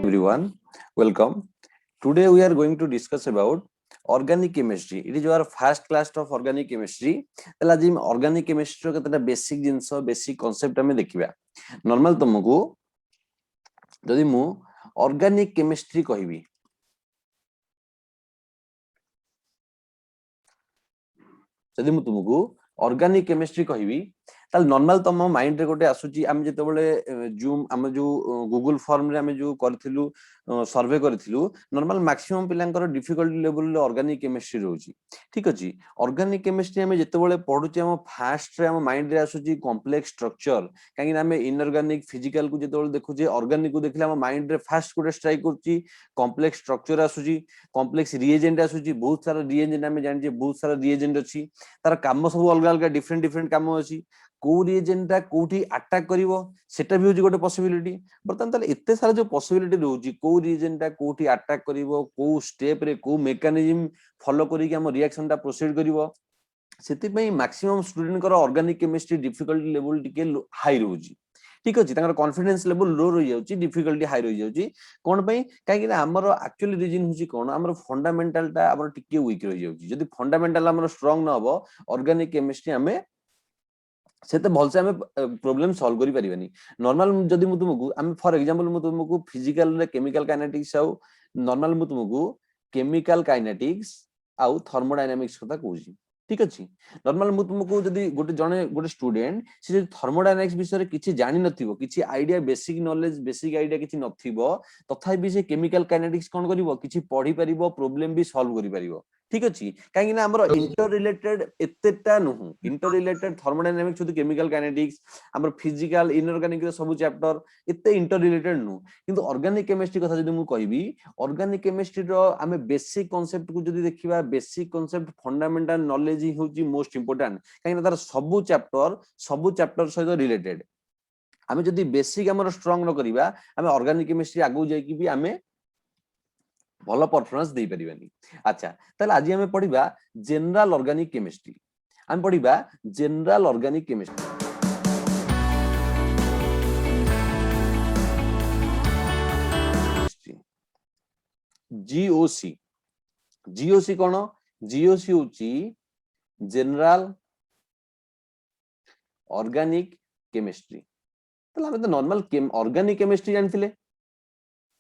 Everyone, welcome. Today we are going to discuss about organic chemistry. It is our first class of organic chemistry. तला जी organic chemistry रो केतटा basic जिंस basic concept हमें देखिबा. Normal तुमको जदि मु organic chemistry कहिबी जदि मु तुमको organic chemistry कहिबी ताल नॉर्मल तम माइंड रे गोटे आसुची हम जेते बेले जूम हम जो गूगल फॉर्म रे हम जो करथिलु सर्वे करथिलु नॉर्मल मैक्सिमम पिलांकर डिफिकल्टी लेवल रे ऑर्गेनिक केमिस्ट्री रहउची ठीक अछि ऑर्गेनिक केमिस्ट्री हम जेते बेले पढुची हम फास्ट रे हम माइंड रे आसुची कॉम्प्लेक्स स्ट्रक्चर काहे हम इनऑर्गेनिक फिजिकल को जेते बेले देखु जे ऑर्गेनिक को देखले हम माइंड रे फास्ट गोटे स्ट्राइक करची कॉम्प्लेक्स स्ट्रक्चर आसुची कॉम्प्लेक्स रिएजेंट आसुची बहुत सारा रिएजेंट हम जानि जे बहुत सारा रिएजेंट अछि तार काम सब अलग अलग डिफरेंट काम अछि को रिएजेंटा कोठी अटैक करिवो सेटा भी होची गोटे पॉसिबिलिटी बर्तन ताले एते सारा जो पॉसिबिलिटी रहउची को रिएजेंटा कोठी अटैक करिवो को स्टेप रे को मेकानिज्म फॉलो करी कि हम रिएक्शन टा प्रोसीड करिवो सेति पई मैक्सिमम स्टूडेंट कर ऑर्गेनिक केमिस्ट्री डिफिकल्टी लेवल टिके हाई रहउची ठीक अछि तांगर कॉन्फिडेंस लेवल लो रहि जाउची डिफिकल्टी हाई रहि जाउची कोन पई काहे कि हमर एक्चुअली रीजन होची कोन हमर फंडामेंटल टा हमर टिके वीक रहि जाउची जदि फंडामेंटल हमर स्ट्रांग न हबो ऑर्गेनिक केमिस्ट्री हमें से तो भलसे हमें प्रॉब्लम सॉल्व करि परिबानी नॉर्मल जदि मु तुमको हम फॉर एग्जांपल मु तुमको फिजिकल रे केमिकल काइनेटिक्स आउ नॉर्मल मु तुमको केमिकल काइनेटिक्स आउ थर्मोडायनामिक्स कथा कहूची ठीक अछि नॉर्मल मु तुमको जदि गोटे जने गोटे स्टूडेंट से जदि थर्मोडायनामिक्स विषय किछि जानि नथिबो किछि idea basic knowledge basic idea किछि नथिबो तथापि से केमिकल काइनेटिक्स कोन करिवो किछि पढी परिबो प्रॉब्लम भी सॉल्व करि परिबो ठीक अछि काहे ना हमर इंटर रिलेटेड एतेटा नुहु इंटर रिलेटेड थर्मोडायनामिक्स जदि केमिकल काइनेटिक्स हमर फिजिकल इनऑर्गेनिक रे सब चैप्टर एते इंटर रिलेटेड नु किंतु ऑर्गेनिक केमिस्ट्री कथा जदि मु कहिबी ऑर्गेनिक केमिस्ट्री रो हमें बेसिक कांसेप्ट को जदि देखिबा बेसिक कांसेप्ट फंडामेंटल नॉलेज ही होची मोस्ट इंपोर्टेंट काहे ना तार सब चैप्टर सहित रिलेटेड हमें जदि बेसिक हमर स्ट्रांग न करिबा हमें ऑर्गेनिक केमिस्ट्री आगु जाई कि भी हमें भलो परफॉर्मेंस दे परिबानी अच्छा ताले आज हमें पढिबा जनरल ऑर्गेनिक केमिस्ट्री हम पढिबा general organic chemistry GOC GOC कोन जीओसी होची जनरल ऑर्गेनिक केमिस्ट्री ताले हम तो नॉर्मल ऑर्गेनिक केमिस्ट्री जानथिले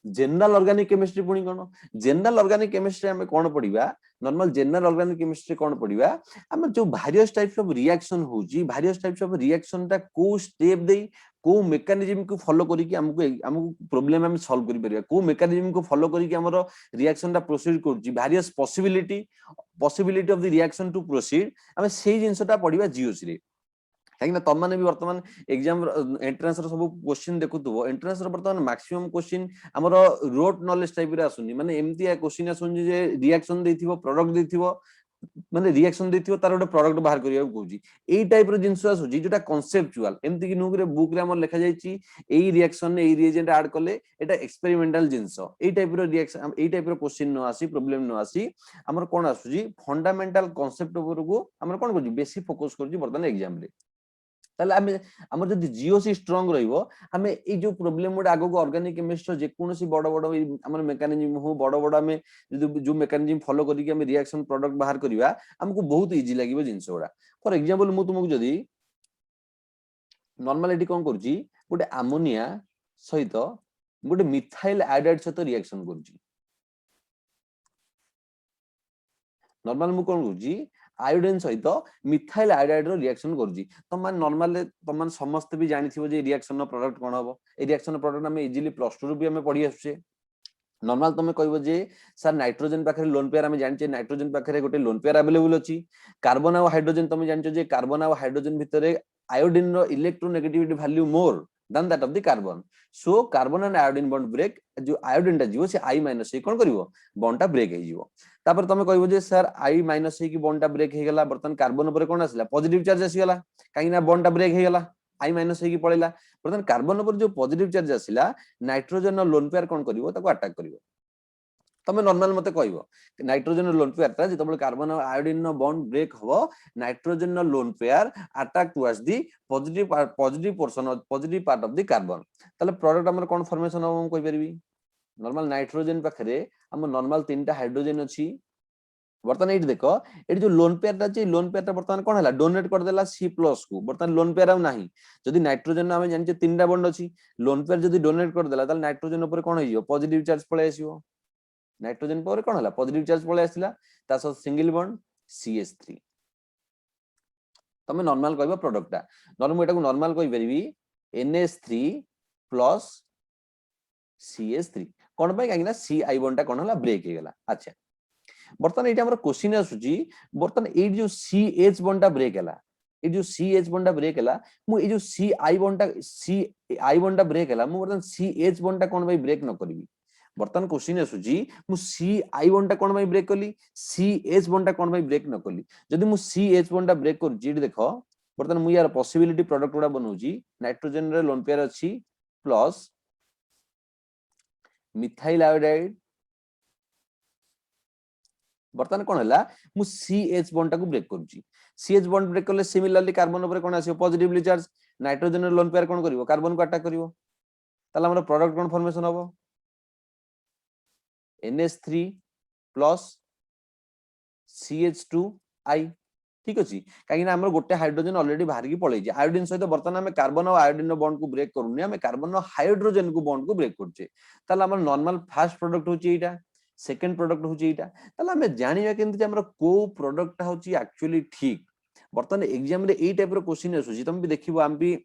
जनरल ऑर्गेनिक केमिस्ट्री पुणी कोन जनरल ऑर्गेनिक केमिस्ट्री हमें कोन पढिबा नॉर्मल जनरल ऑर्गेनिक केमिस्ट्री कोन पढिबा हम जो वेरियस टाइप्स ऑफ रिएक्शन होची वेरियस टाइप्स ऑफ रिएक्शन टा को स्टेप देई को मेकानिज्म को फॉलो करी कि हमको प्रॉब्लम हम सॉल्व करि परिबा को मेकानिज्म को फॉलो करी कि हमरो रिएक्शन टा प्रोसीड करची various possibility of the reaction to proceed हम सेही जिंसटा पढिबा जीओसी रे कहीं तुम मैंने भी वर्तमान एग्जाम एंट्रेंस रो सब क्वेश्चन देखुथबो एंट्रेंस रो वर्तमान मैक्सिमम क्वेश्चन हमर रोट नॉलेज टाइप रे आसुनी माने एमती आ क्वेश्चन आसुनी जे रिएक्शन देथिबो प्रोडक्ट देथिबो माने रिएक्शन देथिबो तार गोटे प्रोडक्ट बाहर करिया कहूची एई टाइप रो जिंस आसुची जेटा कांसेप्चुअल एमती कि नुगरे बुक रे हमर लिखा जाईची एई रिएक्शन ने एई रिएजेंट ऐड करले एटा एक्सपेरिमेंटल जिंस एई टाइप रो रिएक्शन एई टाइप रो क्वेश्चन न आसी प्रॉब्लम न आसी हमर कोन आसुची फंडामेंटल कांसेप्ट ऊपर को हमर कोन करजी बेसी फोकस करजी वर्तमान एग्जाम रे ताले हमर जदि जीओसी स्ट्रांग रहिबो हमें ए जो प्रॉब्लम गुडा आगो ऑर्गेनिक केमिस्ट्री जे कोनोसी बड़ हमर मेकानिज्म हो बड़ हमें जो मेकानिज्म फॉलो करी कि हम रिएक्शन प्रोडक्ट बाहर करिवा हमको बहुत इजी लागिबो जिंस गुडा फॉर एग्जांपल मु तुमको जदि नॉर्मल एटी कोन करजी गोटे अमोनिया सहित गोटे मिथाइल आयोडाइड सहित रिएक्शन करजी नॉर्मल मु कोन करजी आयोडीन सहित मिथाइल आयोडाइड रो रिएक्शन करजी तम नॉर्मल तम समस्त भी जानिथिबो जे रिएक्शन नो प्रोडक्ट कोन हबो ए रिएक्शन प्रोडक्ट हम इजीली प्लस 2 रो भी हम पढी आछे नॉर्मल तमे कहबो जे सर नाइट्रोजन पाखरे लोन पेयर हम जानचे नाइट्रोजन पाखरे गोटे लोन पेयर अवेलेबल अछि कार्बन और हाइड्रोजन तमे जानचो जे कार्बन और हाइड्रोजन भितरे आयोडीन रो electronegativity value more than that of the carbon so carbon and iodine bond break जो आयोडीन टा जीवो से I माइनस कोन करिवो बॉन्ड टा ब्रेक हे जीवो तापर तमे कहबो जे सर I माइनस की बॉन्ड टा ब्रेक हे गेला बर्तन कार्बन ऊपर कोन आसला पॉजिटिव चार्ज आसी गेला काई ना बॉन्ड टा ब्रेक हे गेला I माइनस की पळेला बर्तन कार्बन ऊपर जो पॉजिटिव चार्ज आसीला नाइट्रोजन और लोन पेयर कोन करिवो ताको अटैक करिवो तमे नॉर्मल मते कहबो नाइट्रोजन और लोन पेयर ता जेतबे कार्बन और आयोडीन नो बॉन्ड ब्रेक हबो नाइट्रोजन और lone pair attack towards the positive portion positive part of the carbon ताले प्रोडक्ट हमर कोन फॉर्मेशन हम कहि परबी नॉर्मल नाइट्रोजन पाखरे हम नॉर्मल तीनटा हाइड्रोजन अछि बर्तमान एठी देखो एठी जो लोन पेयर ता अछि लोन पेयर ता बर्तमान कोन हला डोनेट कर देला C+ को बर्तमान लोन पेयर आ नाही जदि नाइट्रोजन हम जानि तीनटा बॉन्ड अछि लोन पेयर जदि डोनेट कर देला त नाइट्रोजन ऊपर कोन होइयो पॉजिटिव चार्ज पळे आसीयो नाइट्रोजन पर कोन हला पॉजिटिव चार्ज पळे आसिला ता सो सिंगल बॉन्ड CH3 तमे नॉर्मल कहबो प्रोडक्ट ता नॉर्मल एटा को नॉर्मल कहि परिबी NH3 प्लस CH3 कोन पय कागिना C I बॉन्ड ता कोन हला ब्रेक हे गेला अच्छा बर्तमान ये हमर क्वेश्चन आसुची बर्तमान ए जो CH बॉन्ड ता ब्रेक हला ए जो CH बॉन्ड ता ब्रेक हला मु ए जो CI बॉन्ड ता ब्रेक हला मु बर्तमान CH बॉन्ड ता कोन भाई ब्रेक न करबी बर्तमान क्वेश्चन आसुची मु CI बॉन्ड ता कोन भाई ब्रेक करली CH बॉन्ड ता कोन भाई ब्रेक न करली जदि मु CH बॉन्ड ता ब्रेक कर जी देखो बर्तमान मु यार पॉसिबिलिटी प्रोडक्ट गुडा बनौजी नाइट्रोजन रे लोन पेयर अछि प्लस मिथाइल आयोडाइड बर्तमान कोन हला मु CH बॉन्ड टाको ब्रेक करूची CH बॉन्ड ब्रेक करले सिमिलरली कार्बन ऊपर कोन आसीयो positively charge nitrogen lone pair कोन करिवो कार्बन को अटैक करिवो ताला हमर प्रोडक्ट कोन फॉर्मेशन हबो NH3 प्लस CH2I ठीक अछि काहे ना हमर गोटे हाइड्रोजन ऑलरेडी बाहर की पळै जे आयोडीन सहित बर्तमान हम कार्बन और आयोडीन बॉन्ड को ब्रेक करूनी हम कार्बन और हाइड्रोजन को बॉन्ड को ब्रेक करछे ताला हमर नॉर्मल फर्स्ट प्रोडक्ट होची एटा सेकंड प्रोडक्ट होची एटा ताला हम जानिबा केनति जे हमर को प्रोडक्ट होची एक्चुअली ठीक बर्तमान एग्जाम रे ए टाइप रो क्वेश्चन आसुची तुम भी देखिबो हम भी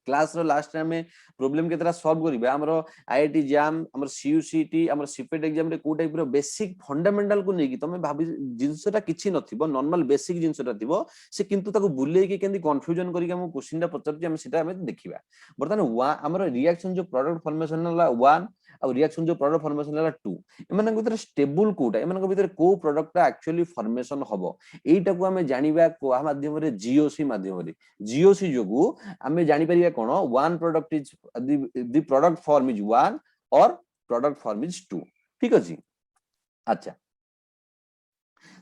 क्लास रो लास्ट टाइम में प्रॉब्लम केतरा सॉल्व करिबा हमरो आईआईटी एग्जाम हमर सीयूसीटी हमर सीपेट एग्जाम रे को टाइप रो बेसिक फंडामेंटल को नेकी तमे भाबी जिंसटा किछि नथिबो नॉर्मल बेसिक जिंसटा थिबो से किंतु ताको बुलेई के केंदी कंफ्यूजन करिके हम क्वेश्चन ता पचरती हम सेटा हम देखिबा बर्तमान वा हमर रिएक्शन जो प्रोडक्ट फॉर्मेशन हला 1 और रिएक्शन जो प्रोडक्ट फॉर्मेशन हला 2 एमन भीतर स्टेबल कोटा एमन भीतर को प्रोडक्ट ता एक्चुअली फॉर्मेशन हबो एटा को हम जानिबा को माध्यम रे जीओसी माध्यम रे जीओसी जोगु हमें जानि परिया कोन one product is the product form is 1 और प्रोडक्ट फॉर्म इज 2 ठीक अछि अच्छा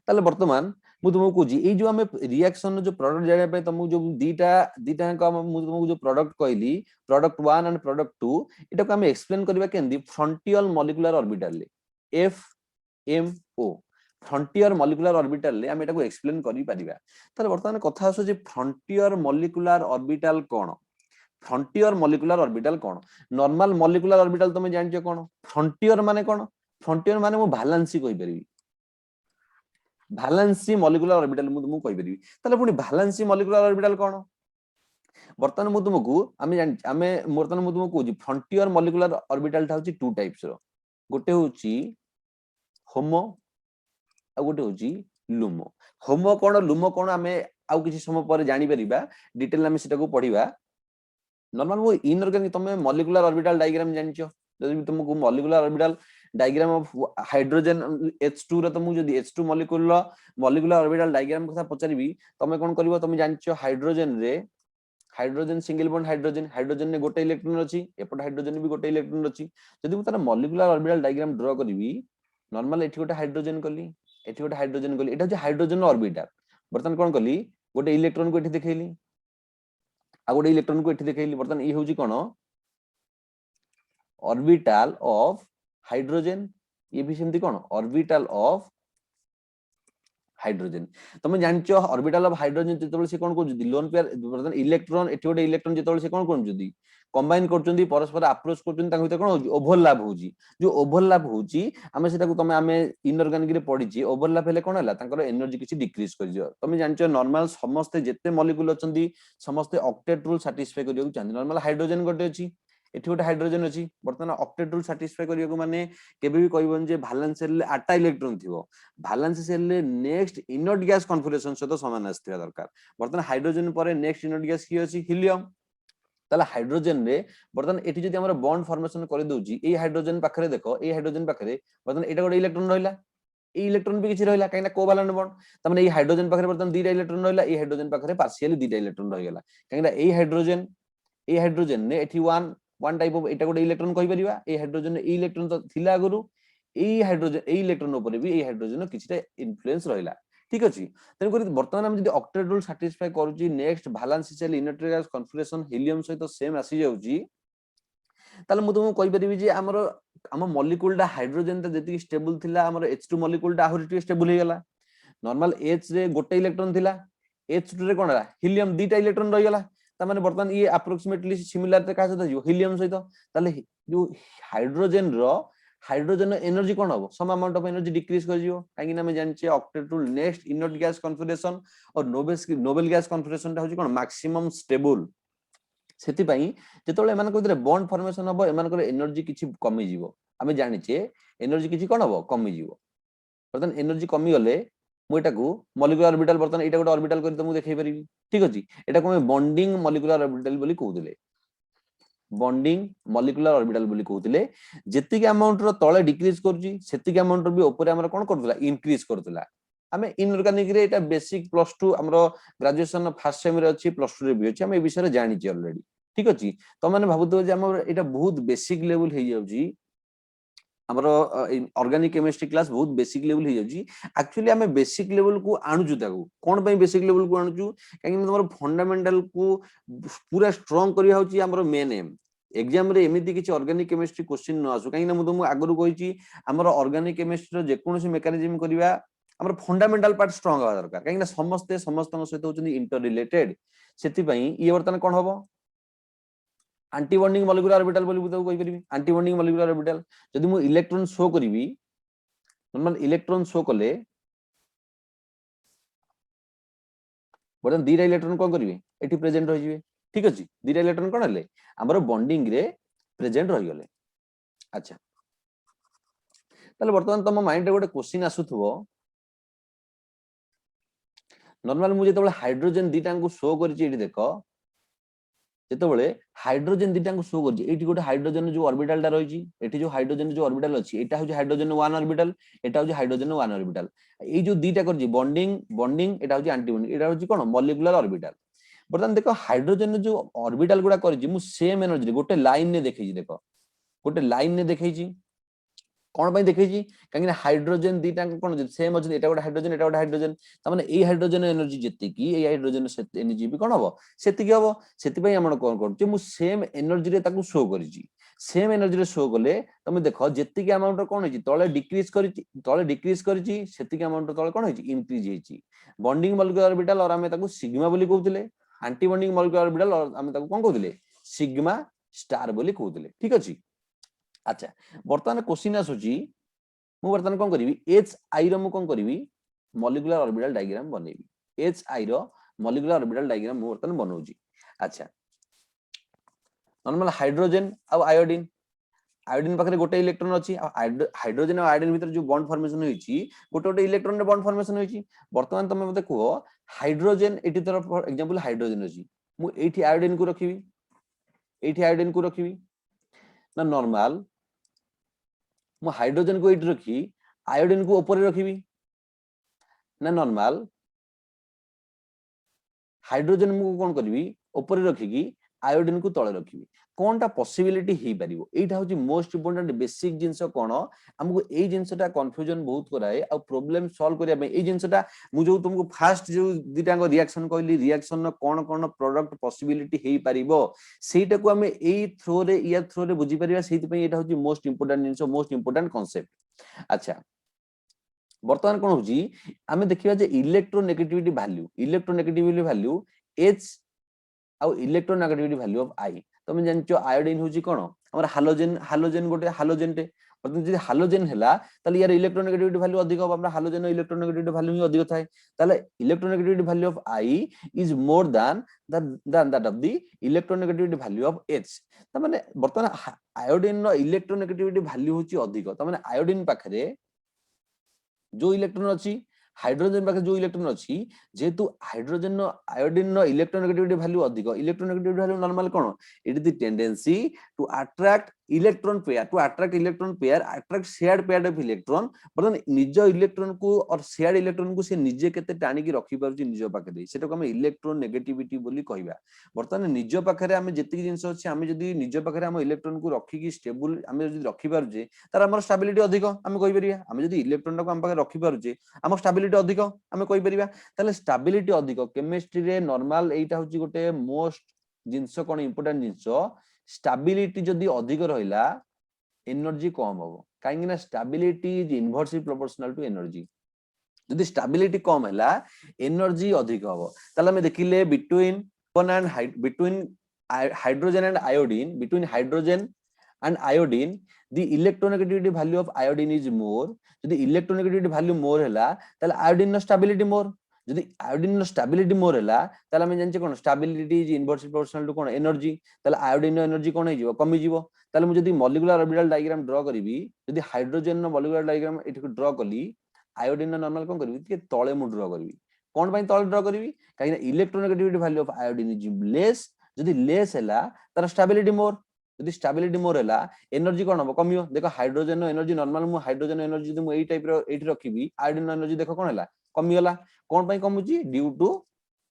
ताले वर्तमान मु तुमको कोजी ए जो हमें रिएक्शन जो प्रोडक्ट जाने पे तुमको जो दीटा का मु तुमको जो प्रोडक्ट कहली प्रोडक्ट 1 एंड प्रोडक्ट 2 एटा को हमें एक्सप्लेन करबा केंदी फ्रंटियल मॉलिक्यूलर ऑर्बिटल ले FMO फ्रंटियर मॉलिक्यूलर ऑर्बिटल ले हम एटा को एक्सप्लेन करि परिबा ताले वर्तमान कथा आसो जे फ्रंटियर मॉलिक्यूलर ऑर्बिटल कोन फ्रंटियर मॉलिक्यूलर ऑर्बिटल कोन नॉर्मल मॉलिक्यूलर ऑर्बिटल तुम जानछो कोन फ्रंटियर माने कोन फ्रंटियर माने मु वैलेंसी कहि परिबी वैलेंसी मॉलिक्यूलर ऑर्बिटल मु तुमको कहि परिबी ताले पुनी वैलेंसी मॉलिक्यूलर ऑर्बिटल कोन बर्तमान मु तुमको आमे बर्तमान मु तुमको कहूची फ्रंटियर मॉलिक्यूलर ऑर्बिटल ता होची टू टाइप्स रो गोटे होची होमो आ गोटे होची लुमो होमो कोन लुमो कोन आमे आउ किछि समय पर जानि परिबा डिटेल आमे सेटा को पढिबा नॉर्मल वो इनऑर्गेनिक तमे मॉलिक्यूलर ऑर्बिटल डायग्राम जानछो जदि तुमको molecular orbital diagram of hydrogen H2 रे तुमको जदि H2 मॉलिक्यूलर ऑर्बिटल डायग्राम कथा पचारिबी तमे कोन करबो तमे जानछो हाइड्रोजन रे हाइड्रोजन सिंगल बॉन्ड हाइड्रोजन ने गोटे इलेक्ट्रॉन अछि एपट हाइड्रोजन भी गोटे इलेक्ट्रॉन अछि जदि मु तार मॉलिक्यूलर ऑर्बिटल डायग्राम ड्रा करबी नॉर्मल एठी गोटे हाइड्रोजन कली एठी गोटे हाइड्रोजन कली एटा जे हाइड्रोजन ऑर्बिटल बर्तन कोन कली गोटे इलेक्ट्रॉन को एठी देखैली आ गोटे इलेक्ट्रॉन को एठी देखैली बर्तन ई होउची कोन ऑर्बिटल ऑफ हाइड्रोजन ये भी सेमती कोन ऑर्बिटल ऑफ हाइड्रोजन तुम जानछो ऑर्बिटल ऑफ हाइड्रोजन जेतबेले से कोन को जदी लोन पेयर बर्तन इलेक्ट्रॉन एठी गोटे इलेक्ट्रॉन जेतबेले से कोन कोन जदी कंबाइन करचोंदी परस्पर अप्रोच करचोंदी ताक भीतर कोन ओवरलैप होउची जो ओवरलैप होउची हमें सेटा को तुम हमें इनऑर्गेनिक रे पढिची ओवरलैप हेले कोन हला ताकर एनर्जी किछि डिक्रीज कर दियो तुम जानछो नॉर्मल समस्त जेते मॉलिक्यूल अछंदी समस्त ऑक्टेट रूल सैटिस्फाई करियो चाहंदी नॉर्मल हाइड्रोजन गोटे अछि एठी गोटे हाइड्रोजन अछि बर्तमान ऑक्टेट रूल सैटिस्फाई करियो माने केबे भी कहबन जे वैलेंस सेल ले 8टा इलेक्ट्रॉन थिबो वैलेंस सेल ले नेक्स्ट इनर्ट गैस कॉन्फिगरेशन सहित समान आस्थिबा दरकार बर्तमान हाइड्रोजन परे नेक्स्ट इनर्ट गैस की अछि हीलियम ताला हाइड्रोजन रे बर्तमान एठी जदी हमर बॉन्ड फॉर्मेशन करि दोजी ए हाइड्रोजन पाखरे देखो ए हाइड्रोजन पाखरे बर्तमान एटा गोटे इलेक्ट्रॉन रहिला ए इलेक्ट्रॉन भी किछि रहिला काइना कोवैलेंट बॉन्ड तमने ए हाइड्रोजन पाखरे बर्तमान दीटा इलेक्ट्रॉन रहिला ए हाइड्रोजन पाखरे पार्शियली दीटा इलेक्ट्रॉन रहि गेला काइना ए हाइड्रोजन ने एठी वन टाइप ऑफ एटा गोटे इलेक्ट्रॉन कहि परिबा ए हाइड्रोजन ए इलेक्ट्रॉन तो थिला आगुरु ए हाइड्रोजन ए इलेक्ट्रॉन ऊपर भी ए हाइड्रोजन किछटा इन्फ्लुएंस रहिला ठीक अछि तेन करी वर्तमान हम जदी ऑक्टेट रूल सैटिस्फाई करूची next valence shell inert gas configuration helium सहित सेम आसी जाउची ताले मु तुमको कहि परिबि जे हमर हम मॉलिक्यूल दा हाइड्रोजन ता जति स्टेबल थिला हमर H2 मॉलिक्यूल दा आहुरि स्टेबल हे गेला नॉर्मल H रे गोटे इलेक्ट्रॉन थिला H2 रे कोन हीलियम दीटा इलेक्ट्रॉन रहि गेला ता माने वर्तमान ये अप्रोक्सीमेटली सिमिलर ते का सहित जिवो हीलियम सहित ताले जो हाइड्रोजन एनर्जी कोन हो some amount of energy decrease कर जिवो काहे कि ना जानचे octet to next inert gas configuration और नोबेल गैस कॉन्फिगरेशन ता होची कोन मैक्सिमम स्टेबल सेति पई जेतोले एमान को बॉन्ड फॉर्मेशन हबो एमान को एनर्जी किछि कमी जिवो हमें जानिचे एनर्जी किछि कोन हबो कमी जिवो वर्तमान एनर्जी कमी गले मु एटा को मॉलिक्यूलर ऑर्बिटल वर्तमान एटा गोटे ऑर्बिटल करि त मु देखाइ परिबी ठीक अछि एटा को बॉन्डिंग मॉलिक्यूलर ऑर्बिटल बोली कहउतिले बॉन्डिंग मॉलिक्यूलर ऑर्बिटल बोली कहउतिले जेतिक अमाउंट रो तळे डिक्रीज करजी सेतिक अमाउंट रो भी ऊपर हमर कोन करतला इंक्रीज करतला हमें इनऑर्गेनिक रे एटा बेसिक +2 हमरो ग्रेजुएशन फर्स्ट सेम रे अछि +2 रे भी अछि हम ए विषय रे जानि छी ऑलरेडी ठीक अछि त माने भाबुतो जे हमर एटा बहुत बेसिक लेवल हे जाउजी हमर ऑर्गेनिक केमिस्ट्री क्लास बहुत बेसिक लेवल हे जाउजी एक्चुअली हमें बेसिक लेवल को आणुजु ताकू कोन पई बेसिक लेवल को आणुजु काहे कि हमर फंडामेंटल को पूरा स्ट्रांग करिया होची हमर मेन एम एग्जाम रे एमिति किछि ऑर्गेनिक केमिस्ट्री क्वेश्चन न आसु काहे कि मु तुम आगरु कहिची हमर ऑर्गेनिक केमिस्ट्री रो जे कोनोसी मेकानिज्म करिवा हमर फंडामेंटल पार्ट स्ट्रांग होवा दरकार काहे कि समस्त समस्तन सहित होचनी इंटर रिलेटेड सेति पई ये वर्तन कोन होबो एंटी बॉन्डिंग मॉलिक्यूलर ऑर्बिटल बोली बुझाउ कहि परिबी एंटी बॉन्डिंग मॉलिक्यूलर ऑर्बिटल जदि मु इलेक्ट्रॉन शो करिवि नॉर्मल इलेक्ट्रॉन शो कले बडन दीटा इलेक्ट्रॉन कोन करिवे एठी प्रेजेंट रहि जिवे ठीक अछि दीटा इलेक्ट्रॉन कोन हले हमर बॉन्डिंग रे प्रेजेंट रहि गले अच्छा ताले वर्तमान तम माइंड रे गोटे क्वेश्चन आसुथबो नॉर्मल मु जेतबे हाइड्रोजन दीटा को शो करछि एठी देखो जेतबेले हाइड्रोजन दीटा को शो करछि एठी गोटे हाइड्रोजन जो ऑर्बिटल टा रहिछि एठी जो हाइड्रोजन जो ऑर्बिटल अछि एटा होछि हाइड्रोजन 1 ऑर्बिटल एटा होछि हाइड्रोजन 1 ऑर्बिटल ए जो दीटा करछि बॉन्डिंग एटा होछि एंटी बॉन्डिंग एटा होछि कोन मॉलिक्यूलर ऑर्बिटल बर्तमान देखो हाइड्रोजन जो ऑर्बिटल गुडा करछि मु सेम एनर्जी गोटे लाइन ने देखैछि देखो गोटे लाइन ने देखैछि कोन पई देखैछि काहे हाइड्रोजन दीटा कोन सेम अछि एटा गोटे हाइड्रोजन त माने ए हाइड्रोजन एनर्जी जेति की ए हाइड्रोजन एनर्जी भी कोन हबो सेति की हबो सेति पई हमन कोन करछि मु सेम एनर्जी रे ताकू शो करिछि सेम एनर्जी रे शो गले तमे देखो जेति की अमाउंट कोन होछि तळे डिक्रीज करिछि सेति की अमाउंट तळे कोन होछि इंक्रीज हेछि बॉन्डिंग मॉलिक्यूलर ऑर्बिटल और हमें ताकू सिग्मा बोली कहउतिले एंटी बॉन्डिंग मॉलिक्यूलर ऑर्बिटल और हमें ताकू कोन कहउतिले सिग्मा स्टार बोली कहउतिले ठीक अछि अच्छा वर्तमान क्वेश्चन आसुची मु वर्तमान कोन करिवि एच आई रो मु कोन करिवि मॉलिक्यूलर ऑर्बिटल डायग्राम बनेबि एच आई रो मॉलिक्यूलर ऑर्बिटल डायग्राम मु वर्तमान बनौजी अच्छा नॉर्मल हाइड्रोजन आ आयोडीन पाखरे गोटे इलेक्ट्रॉन अछि हाइड्रोजन और आयोडीन भीतर जो बॉन्ड फॉर्मेशन होईची गोटे इलेक्ट्रॉन रे बॉन्ड फॉर्मेशन होईची वर्तमान तमे मते को हाइड्रोजन एटी तरफ फॉर एग्जांपल हाइड्रोजन अछि मु एठी आयोडीन को रखिबि ना नॉर्मल मु हाइड्रोजन को एठी रखी आयोडीन को ऊपर रखिबी ना नॉर्मल हाइड्रोजन मु कोन करबी ऊपर रखी की आयोडीन को तळे रखिबी कोनटा पॉसिबिलिटी हे परिबो एटा होची मोस्ट इंपोर्टेंट बेसिक जिंस कोन हमको ए जिंसटा कंफ्यूजन बहुत कराए आ प्रॉब्लम सॉल्व करिया में ए जिंसटा मु जो तुमको फास्ट जो दिटांग रिएक्शन कहली रिएक्शन न कोन प्रोडक्ट पॉसिबिलिटी हे परिबो सेटा को हमें ए थ्रो रे बुझी परिबा सेति पई एटा होची मोस्ट इंपोर्टेंट जिंस मोस्ट इंपोर्टेंट कांसेप्ट अच्छा वर्तमान कोन होची हमें देखिबा जे इलेक्ट्रोनेगेटिविटी वैल्यू H आ इलेक्ट्रोनेगेटिविटी वैल्यू ऑफ I तमे जानचो आयोडीन होची कोन हमर हालोजेन गोटे हालोजेनटे मतलब जे हालोजेन हैला ताले यार इलेक्ट्रोनेगेटिविटी वैल्यू अधिक हो हमरा हालोजेन इलेक्ट्रोनेगेटिविटी वैल्यू ही अधिक थाए ताले electronegativity value of I is more than that of the electronegativity value of H त माने वर्तमान आयोडीन रो इलेक्ट्रोनेगेटिविटी वैल्यू होची अधिक त माने आयोडीन पाखरे जो इलेक्ट्रॉन अछि हाइड्रोजन पाखे जो इलेक्ट्रॉन अछि जेतु हाइड्रोजन नो आयोडीन नो इलेक्ट्रोनेगेटिविटी वैल्यू अधिक इलेक्ट्रोनेगेटिविटी वैल्यू नॉर्मल कोन it is the tendency to attract electron pair attract shared pair of electron बरन निज इलेक्ट्रॉन को और शेयर्ड इलेक्ट्रॉन को से निजे केते टाणी की रखि पारछि निज पाखे दे सेटा को हम इलेक्ट्रोनेगेटिविटी बोली कहबा वर्तमान निज पाखे हम जेति जिंस अछि हम जदी निज पाखे हम इलेक्ट्रॉन को रखि की स्टेबल हम जदी रखि पारजे तार हमर स्टेबिलिटी अधिक हम कहि परिया हम जदी इलेक्ट्रॉन को हम पाखे रखि पारजे हम स्टेबिलिटी अधिक हम कहि परिबा ताले स्टेबिलिटी अधिक केमिस्ट्री रे नॉर्मल एटा होची गोटे मोस्ट जिंस कोन इंपोर्टेंट जिंस स्टेबिलिटी जदि अधिक रहिला एनर्जी कम हम कहीं ना stability is inversely proportional to energy जदि स्टेबिलिटी कम है एनर्जी अधिक हम ताले हमें देखिले between between hydrogen and iodine between hydrogen and iodine the electronegativity value of iodine is more जदि electronegativity value more हैला ताले iodine नो stability more जदि iodine नो stability more हैला ताले हम जानचे कोन stability is inversely proportional to cone energy ताले iodine no energy कोन हे जीवो कमी जीवो ताले मु जदि molecular orbital diagram draw करिवि जदि hydrogen नो molecular diagram एठी draw कली iodine नो normal कोन करिवि के तळे मु draw करिवि कोन पई तळे draw करिवि काहे ना electronegativity value of iodine is less जदि less हैला तार stability more यदि स्टेबिलिटी मोर हैला एनर्जी कोन हो कमियो देखो हाइड्रोजन एनर्जी नॉर्मल मु हाइड्रोजन एनर्जी जदि मु एई टाइप रो एठी रखिबी आयोडीन एनर्जी देखो कोन हैला कमी होला कोन पई कमुची due to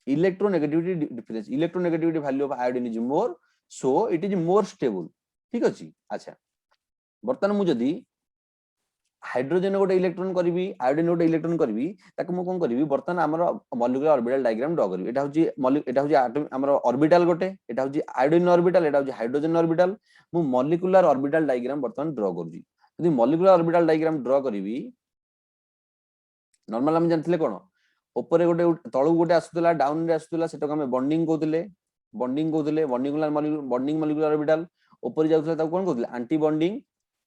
electronegativity difference electronegativity value of iodine is more so it is more stable ठीक अछि अच्छा बर्तन मु जदि हाइड्रोजन गोटे इलेक्ट्रॉन करी आयोडीन गोटे इलेक्ट्रॉन करी मु कौन करी बर्तमान आमर मॉलिक्यूलर ऑर्बिटल डायग्राम ड्रॉ करी एटा होची आमर ऑर्बिटल गोटे एटा होची आयोडीन ऑर्बिटल एटा होची हाइड्रोजन ऑर्बिटल मु मॉलिक्यूलर ऑर्बिटल डायग्राम बर्तमान ड्रॉ करूची यदि मॉलिक्यूलर ऑर्बिटल डायग्राम ड्रॉ करी नॉर्मल हम जानथिले कोन ऊपर गोटे तळु गोटे आसुतला डाउन रे आसुतला सेटा हम बॉन्डिंग कहउतले बॉन्डिंग मॉलिक्यूलर ऑर्बिटल ऊपर जाउतला ता कोन कहउतले एंटी बॉन्डिंग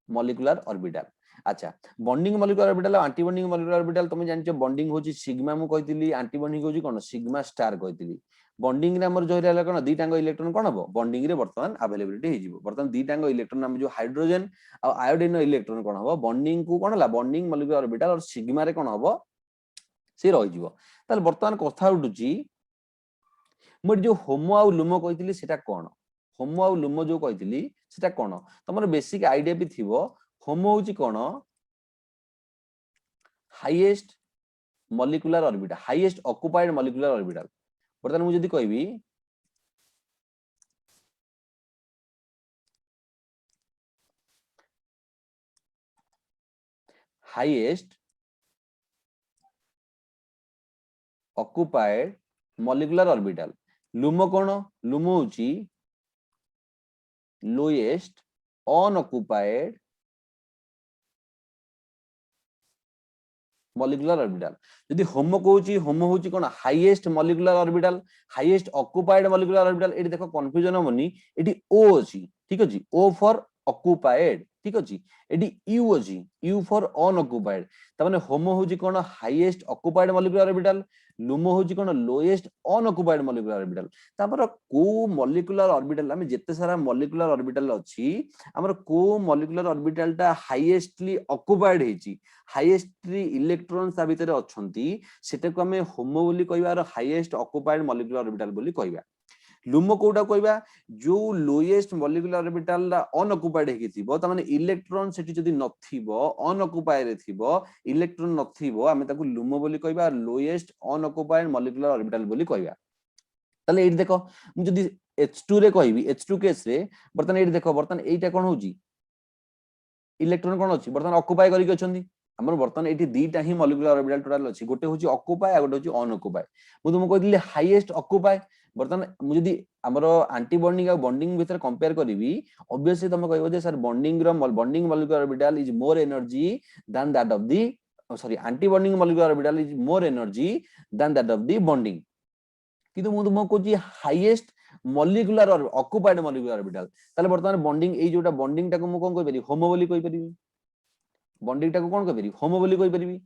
मॉलिक्यूलर ऑर्बिटल अच्छा bonding molecular orbital anti bonding molecular orbital तुम जानछो बॉन्डिंग होची सिग्मा मु कहितली एंटी बॉन्डिंग होची कोन सिग्मा स्टार कहितली बॉन्डिंग रे हमर जो रहला कोन दीटांग इलेक्ट्रॉन कोन हबो बॉन्डिंग रे वर्तमान अवेलेबिलिटी हे जिवो वर्तमान दीटांग इलेक्ट्रॉन हम जो हाइड्रोजन और आयोडीन इलेक्ट्रॉन कोन हबो बॉन्डिंग को कोन हला बॉन्डिंग मॉलिक्यूलर ऑर्बिटल और सिग्मा रे कोन हबो से रहि जिवो ताल वर्तमान कथा उठुची मु जो होमो आ लुमो कहितली सेटा कोन होमो आ लुमो जो कहितली सेटा कोन तमर बेसिक आईडिया भी थिबो होमो होची कोन highest molecular orbital highest occupied molecular orbital बर्तमान मु जदी कहबी highest occupied molecular orbital LUMO कोन लुमो होची लोएस्ट अनऑक्युपाइड मॉलिक्यूलर ऑर्बिटल यदि होमो कहूची होमो होची कोन highest molecular orbital highest occupied molecular orbital एटी देखो कंफ्यूजन होनी एटी ओ अछि ठीक अछि ओ फॉर ऑक्युपाइड ठीक अछि एटी यू अछि यू फॉर अनऑक्युपाइड त माने होमो होची कोन highest occupied molecular orbital LUMO होची कोन लोएस्ट अनऑक्युपाइड मॉलिक्यूलर ऑर्बिटल तापर को मॉलिक्यूलर ऑर्बिटल हम जत्ते सारा मॉलिक्यूलर ऑर्बिटल अछि हमर को मॉलिक्यूलर ऑर्बिटल ता हाईएस्टली ऑक्युपाइड हेची हाईएस्टली इलेक्ट्रॉन सा भीतर अछंती सेटा को हमें होमो बोली कहबा और हाईएस्ट ऑक्युपाइड मॉलिक्यूलर ऑर्बिटल बोली कहबा लुमो कोटा कहबा जो लोएस्ट मॉलिक्यूलर ऑर्बिटल अनऑक्युपाइड हेकी थिबो त माने इलेक्ट्रॉन सेठी जदी नथिबो अनऑक्युपाइड रे थिबो इलेक्ट्रॉन नथिबो हमें ताकू लुमो बोली कहबा लोएस्ट अनऑक्युपाइड मॉलिक्यूलर ऑर्बिटल बोली कहबा तले एठी देखो मु जदी H2 रे कहबी H2 केस रे बर्तन एठी देखो बर्तन एटा कोन होजी इलेक्ट्रॉन कोन अछि बर्तन ऑक्युपाई करी के अछंती हमर बर्तन एठी दीटा ही मॉलिक्यूलर ऑर्बिटल टोटल अछि गोटे होची ऑक्युपाई आ गोटे होची अनऑक्युपाई मु तुमको कहदिले हाईएस्ट ऑक्युपाई बर्तन मु जदी हमर एंटी बॉन्डिंग आ बॉन्डिंग भीतर कंपेयर करिवि ऑब्वियसली तुम कहबो जे sir bonding molecular orbital is more energy than that of the sorry anti bonding molecular orbital is more energy than that of the bonding किंतु मु तुमको कहजी highest molecular occupied molecular orbital ताले बर्तमान बॉन्डिंग ए जोटा बॉन्डिंग टाको मु कोन कहि परिबी होमो बोली कहि परिबी बॉन्डिंग टाको कोन कहि परिबी होमो बोली कहि परिबी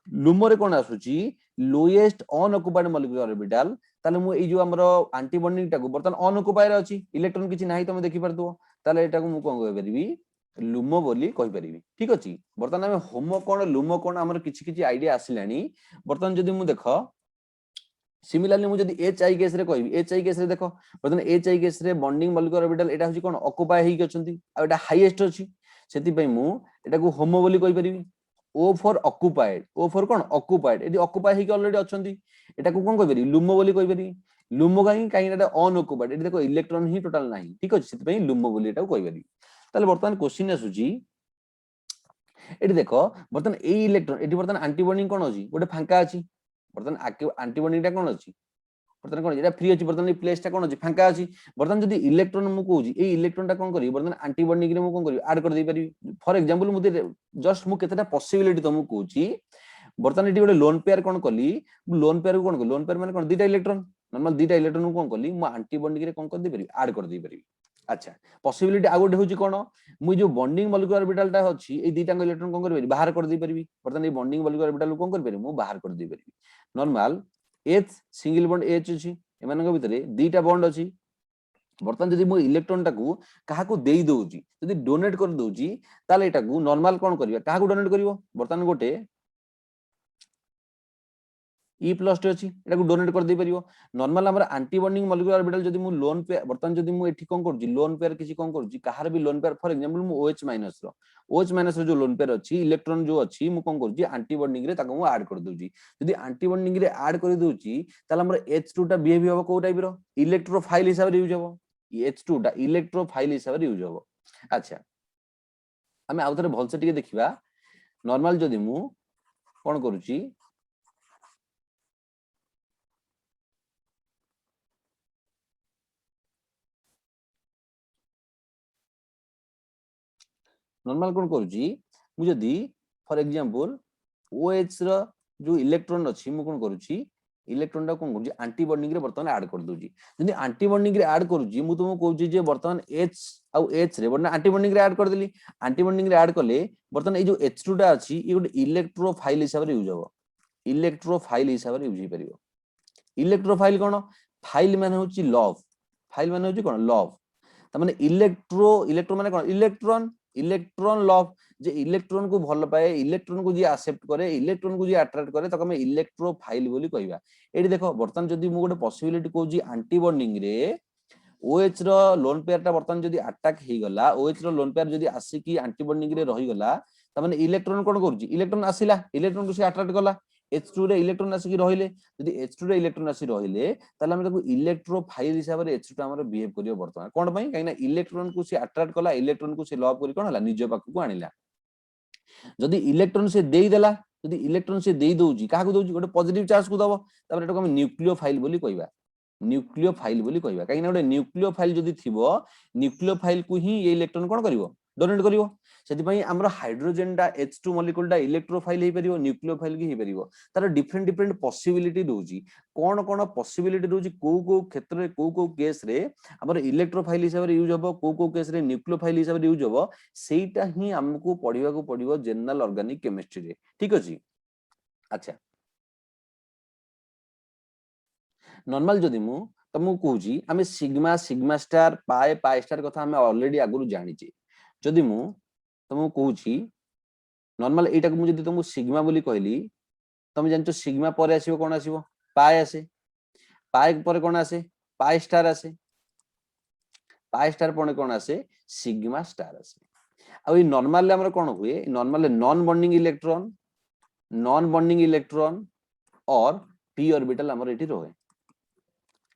लुमो रे कोन आसुची लोएस्ट अनऑक्युपाइड मॉलिक्यूलर ऑर्बिटल ताले मु ए जो हमरो एंटी बॉन्डिंग टाको बर्तन अनऑक्युपाइड अछि इलेक्ट्रॉन किछि नाही तमे देखि परतो ताले एटा को मु कोन कहि परिबी लुमो बोली कहि परिबी ठीक अछि बर्तन हम होमो कोन लुमो कोन हमर किछि किछि आईडिया आसिलानी बर्तन जदी मु देखो सिमिलरली मु जदी एचआई केस रे कहबी एचआई केस रे देखो बर्तन एचआई केस रे बॉन्डिंग मॉलिक्यूलर ऑर्बिटल एटा होची कोन ऑक्युपाई हेकी अछंती आ एटा हाईएस्ट अछि सेति पई मु एटा को होमो बोली कहि परिबी O for occupied O for कोन ऑक्युपाइड एटी ऑक्युपाई हेकी ऑलरेडी अछंती एटा को कोन कहि परिबी लुमो बोली कहि परिबी लुमो काई एटा अनऑक्युपाइड एटी देखो इलेक्ट्रॉन ही टोटल नाही ठीक अछि सेति पई लुमो बोली एटा को कहि परिबी ताले बर्तमान क्वेश्चन आसुची एटी देखो बर्तन ए इलेक्ट्रॉन एटी बर्तन एंटी बॉन्डिंग कोन अछि गोटे फांका अछि बर्तन एंटी बॉन्डिंग टा कोन अछि बर्तन कोन एटा फ्री अछि बर्तन ए प्लेसटा कोन अछि फांका अछि बर्तन जदी इलेक्ट्रॉन मु कहूजी ए इलेक्ट्रॉनटा कोन करी बर्तन एंटीबॉन्डिंग रे मु कोन करी ऐड कर दे परिबी फॉर एग्जांपल मु जस्ट मु केतेटा पॉसिबिलिटी तुमको कहूची बर्तन एटी गोटे लोन पेयर कोन कली लोन पेयर कोन लोन पेयर माने कोन दुटा इलेक्ट्रॉन नॉर्मल दुटा इलेक्ट्रॉन कोन कली मु एंटीबॉन्डिंग रे कोन कर दे परिबी ऐड कर दे परिबी अच्छा पॉसिबिलिटी आ गोटे होची कोन मु जो बॉन्डिंग मॉलिक्यूलर ऑर्बिटलटा अछि ए दुटा इलेक्ट्रॉन कोन कर परिबी बाहर कर दे परिबी बर्तन ए बॉन्डिंग मॉलिक्यूलर ऑर्बिटल कोन कर परिबी मु बाहर कर दे परिबी normal H single bond H अछि एमानक भितरे दुटा बॉन्ड अछि बर्तन जदि मो इलेक्ट्रॉन टाकू काहाकू देई दउची जदि डोनेट कर दउची ताले एटाकू नॉर्मल कोन करिया काहाकू डोनेट करिवो बर्तन गोटे E प्लस टे अछि एटाकू डोनेट कर दे परिवो नॉर्मल हमर एंटी बॉन्डिंग मॉलिक्यूलर ऑर्बिटल जदि मु लोन पे बर्तन जदि मु एठी कोन करजी लोन पेयर किछि कोन करजी काहार भी लोन पेयर फॉर एग्जांपल मु OH minus rho OH minus rho जो लोन पेयर अछि इलेक्ट्रॉन जो अछि मु कोन करजी एंटी बॉन्डिंग रे ताकू मु ऐड कर दउजी जदि एंटी बॉन्डिंग रे ऐड कर दउची ताले हमर H2 टा बिहेव हो को टाइप रो इलेक्ट्रोफाइल हिसाब रे यूज हो H2 टा इलेक्ट्रोफाइल हिसाब रे यूज हो अच्छा हमें आउथरे भल से टिके देखिबा नॉर्मल जदि मु कोन करूची नॉर्मल कोन करूची मु जदी फॉर एग्जांपल OH रो जो इलेक्ट्रॉन अछि मु कोन करूची इलेक्ट्रॉन टा कोन करूची एंटी बॉन्डिंग रे वर्तमान ऐड कर दोजी जदी एंटी बॉन्डिंग रे ऐड करूची मु तुमको कहूची जे वर्तमान H आउ H रे वर्तमान एंटी बॉन्डिंग रे ऐड कर देली एंटी बॉन्डिंग रे ऐड करले वर्तमान ए जो H2 टा अछि ई गोटे इलेक्ट्रोफाइल हिसाब रे यूज हो इलेक्ट्रोफाइल हिसाब रे यूज परिबो इलेक्ट्रोफाइल कोन फाइल माने होची लव फाइल माने होची कोन लव त माने इलेक्ट्रो माने कोन इलेक्ट्रॉन इलेक्ट्रॉन लव जे इलेक्ट्रॉन को भल पाए इलेक्ट्रॉन को जी एक्सेप्ट करे इलेक्ट्रॉन को जी अट्रैक्ट करे तक हम इलेक्ट्रोफाइल बोली कहबा एठी देखो बर्तन जदी मु गोटे पॉसिबिलिटी कहूजी एंटी बॉन्डिंग रे OH रो लोन पेयर टा बर्तन जदी अटैक हे गला OH रो लोन पेयर जदी आसी की एंटी बॉन्डिंग रे रही गला त माने इलेक्ट्रॉन कोन करूजी इलेक्ट्रॉन आसीला इलेक्ट्रॉन को से अट्रैक्ट कला H2 रे इलेक्ट्रॉन आसी की रहिले जदी H2 रे इलेक्ट्रॉन आसी रहिले ताले हम ताको इलेक्ट्रोफाइल हिसाब रे H2 हमर बिहेव करियो बर्तमान कोन पई काइना इलेक्ट्रॉन को से अट्रैक्ट कला इलेक्ट्रॉन को से लव करी कोन हला निज पाखु को आनिला जदी इलेक्ट्रॉन से देई देला जदी इलेक्ट्रॉन से देई दउजी काहा को दउजी गोटे पॉजिटिव चार्ज को दबो तापर एटाको हम न्यूक्लियोफाइल बोली कहबा न्यूक्लियोफाइल बोली कहबा काइना गोटे न्यूक्लियोफाइल जदी थिबो न्यूक्लियोफाइल को ही ये इलेक्ट्रॉन कोन करिवो डोनेट करिवो सेति पई हमरा हाइड्रोजन टा H2 मॉलिक्यूल टा इलेक्ट्रोफाइल हे परिवो न्यूक्लियोफाइल की हे परिवो तार डिफरेंट डिफरेंट पॉसिबिलिटी दोजी कोन पॉसिबिलिटी दोजी को क्षेत्र रे को केस रे हमर इलेक्ट्रोफाइल हिसाब रे यूज होबो को केस रे न्यूक्लियोफाइल हिसाब रे यूज होबो सेटा ही हमको पढिबा को पडिबो जनरल ऑर्गेनिक केमिस्ट्री रे ठीक अछि अच्छा नॉर्मल जदी मु तुमको कहूजी हमें सिग्मा सिग्मा स्टार पाई पाई स्टार कथा हमें ऑलरेडी आगुरु जानि छि जदी मु तुमको कहूची नॉर्मल एटा को मु जदी तुमको सिग्मा बोली कहली तुम जानचो सिग्मा पर आसीबो कोन आसीबो पाई आसे पाई पर कोन आसे पाई स्टार पर कोन आसे सिग्मा स्टार आसे आ ई नॉर्मल हमर कोन हुए नॉर्मल नॉन बॉन्डिंग इलेक्ट्रॉन और p ऑर्बिटल हमर एठी रहे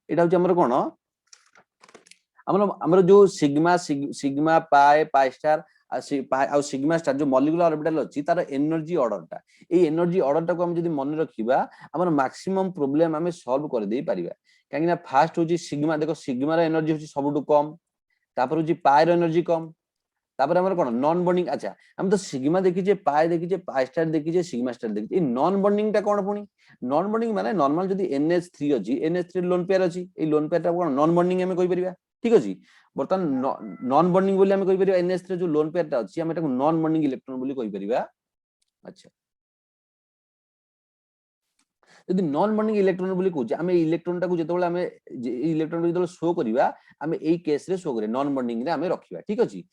एटा होची हमर कोन हमर जो sigma sigma pi pi star आ सिग्मा स्टार जो मॉलिक्यूलर ऑर्बिटल अछि तार एनर्जी ऑर्डर टा ए एनर्जी ऑर्डर टा को हम जदी मन रखिबा हमर मैक्सिमम प्रॉब्लम हमें सॉल्व कर दे परिबा काहे ना फास्ट होची सिग्मा देखो सिग्मा रा एनर्जी होची सबटु कम तापर होची पाई रा एनर्जी कम तापर हमर कोन नॉन बॉन्डिंग अच्छा हम तो सिग्मा देखिजे पाई स्टार देखिजे सिग्मा स्टार देखिजे नॉन बॉन्डिंग टा कोन पुनी नॉन बॉन्डिंग माने नॉर्मल जदी NH3 अछि NH3 लोन पेयर अछि ए लोन पेयर टा कोन नॉन बॉन्डिंग हमें कहि परिबा ठीक अछि बर्तमान नॉन बॉन्डिंग बोली हमें कहि परिबा NH3 जो लोन पेयर टा अछि हमें एटा नॉन बॉन्डिंग इलेक्ट्रॉन बोली कहि परिबा अच्छा जदी नॉन बॉन्डिंग इलेक्ट्रॉन बोली कहूची हमें इलेक्ट्रॉन टा को जेतेबेले हमें इलेक्ट्रॉन को जेतेबेले शो करिबा हमें एई केस रे शो करे नॉन बॉन्डिंग रे हमें रखिबा ठीक अछि